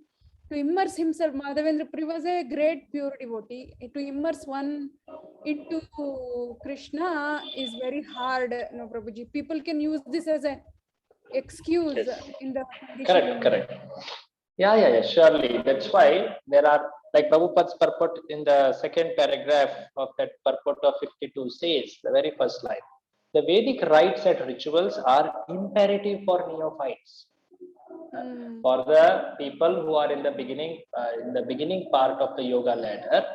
[SPEAKER 8] to immerse himself, Madhavendra Puri was a great pure devotee. To immerse one into Krishna is very hard, no, Prabhuji. People can use this as an excuse in the
[SPEAKER 1] Correct. Yeah, surely. That's why there are, like Prabhupada's purport in the second paragraph of that purport of 52 says, the very first line, the Vedic rites and rituals are imperative for neophytes. For the people who are in the beginning part of the yoga ladder,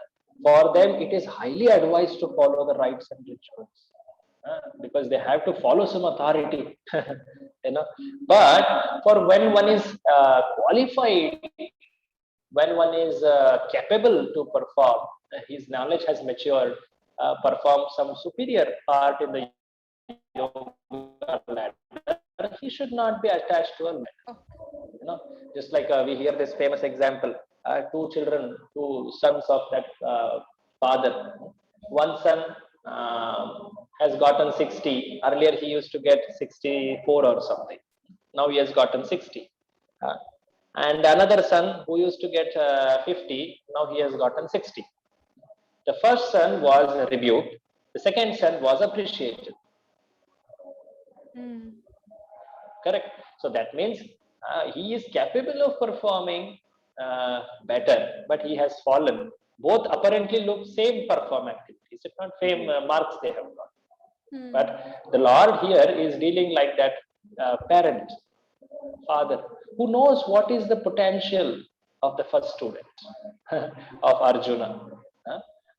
[SPEAKER 1] for them it is highly advised to follow the rites and rituals, because they have to follow some authority. But for when one is qualified, when one is capable to perform, his knowledge has matured, perform some superior part in the yoga ladder, he should not be attached to a ladder. Just like we hear this famous example, two sons of that father. One son has gotten 60. Earlier he used to get 64 or something. Now he has gotten 60. And another son who used to get 50, now he has gotten 60. The first son was rebuked. The second son was appreciated. Correct. So that means he is capable of performing better, but he has fallen. Both apparently look same perform activities. It's not same marks they have got. But the Lord here is dealing like that parent, father, who knows what is the potential of the first student of Arjuna.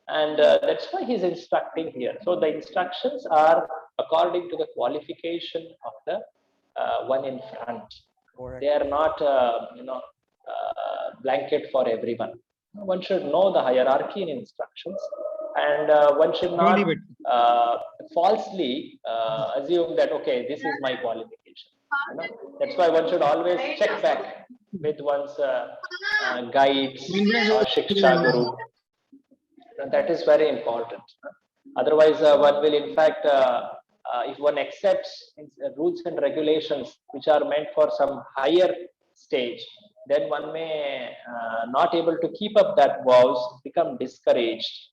[SPEAKER 1] And that's why he's instructing here. So the instructions are according to the qualification of the one in front. They are not, blanket for everyone. One should know the hierarchy in instructions, and one should not falsely assume that, okay, this is my qualification. That's why one should always check back with one's guides or Shiksha Guru. And that is very important. Otherwise, one will in fact, if one accepts rules and regulations which are meant for some higher stage, then one may not able to keep up that vows, become discouraged,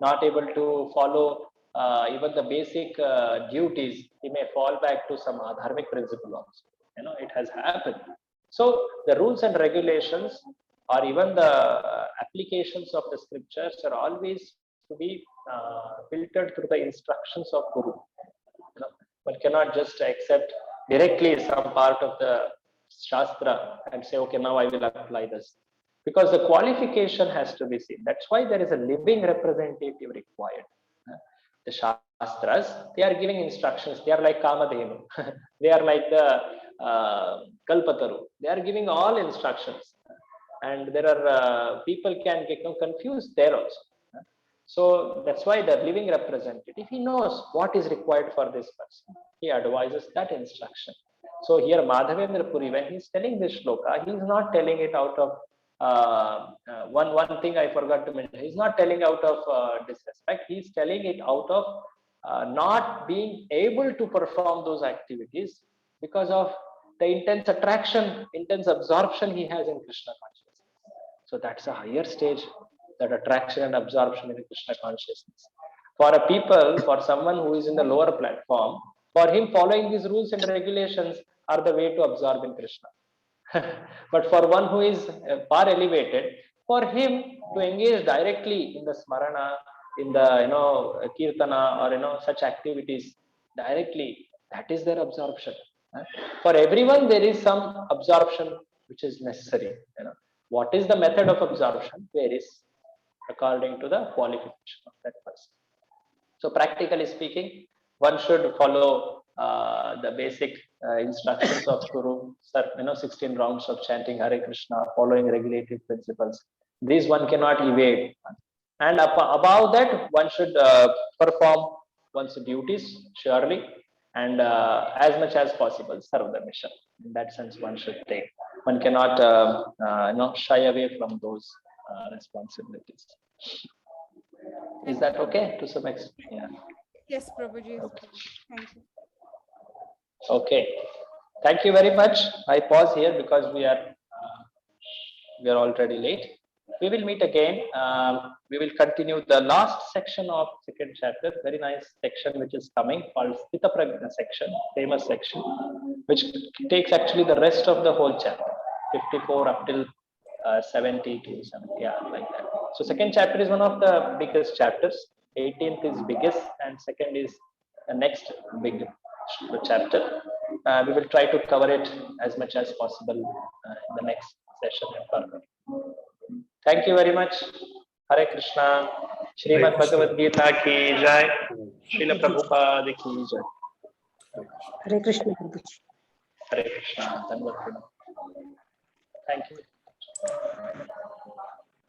[SPEAKER 1] not able to follow even the basic duties. He may fall back to some dharmic principle also. It has happened. So the rules and regulations or even the applications of the scriptures are always to be filtered through the instructions of Guru. One cannot just accept directly some part of the Shastra and say, okay, now I will apply this. Because the qualification has to be seen. That's why there is a living representative required. The Shastras, they are giving instructions. They are like Kamadhenu. They are like the Kalpataru. They are giving all instructions. And there are people can get confused there also. So that's why the living representative, he knows what is required for this person. He advises that instruction. So here Madhavendra Puri, when he's telling this shloka, he's not telling it out of one thing I forgot to mention. He's not telling out of disrespect. He's telling it out of not being able to perform those activities because of the intense attraction, intense absorption he has in Krishna consciousness. So that's a higher stage, that attraction and absorption in Krishna consciousness. For a people, for someone who is in the lower platform, for him following these rules and regulations are the way to absorb in Krishna. But for one who is far elevated, for him to engage directly in the smarana, in the kirtana or such activities directly, that is their absorption. For everyone, there is some absorption which is necessary. What is the method of absorption varies according to the qualification of that person. So practically speaking, one should follow the basic instructions of Guru, 16 rounds of chanting Hare Krishna, following regulative principles. These one cannot evade. And above that, one should perform one's duties surely, and as much as possible serve the mission. In that sense, one should take. One cannot shy away from those responsibilities. Is that okay to some extent? Yeah.
[SPEAKER 8] Yes, Prabhuji.
[SPEAKER 1] Okay.
[SPEAKER 8] Thank you.
[SPEAKER 1] Okay. Thank you very much. I pause here because we are already late. We will meet again. We will continue the last section of second chapter. Very nice section which is coming, called Sthita Prajna section, famous section, which takes actually the rest of the whole chapter, 54 up till 70 to 70, yeah, like that. So second chapter is one of the biggest chapters. 18th is biggest, and second is the next big chapter. We will try to cover it as much as possible in the next session and further. Thank you very much. Hare Krishna. Srimad Bhagavad Gita ki jai. Srila Prabhupada ki jai.
[SPEAKER 3] Hare Krishna. Prabhuji.
[SPEAKER 1] Hare Krishna. Thank you.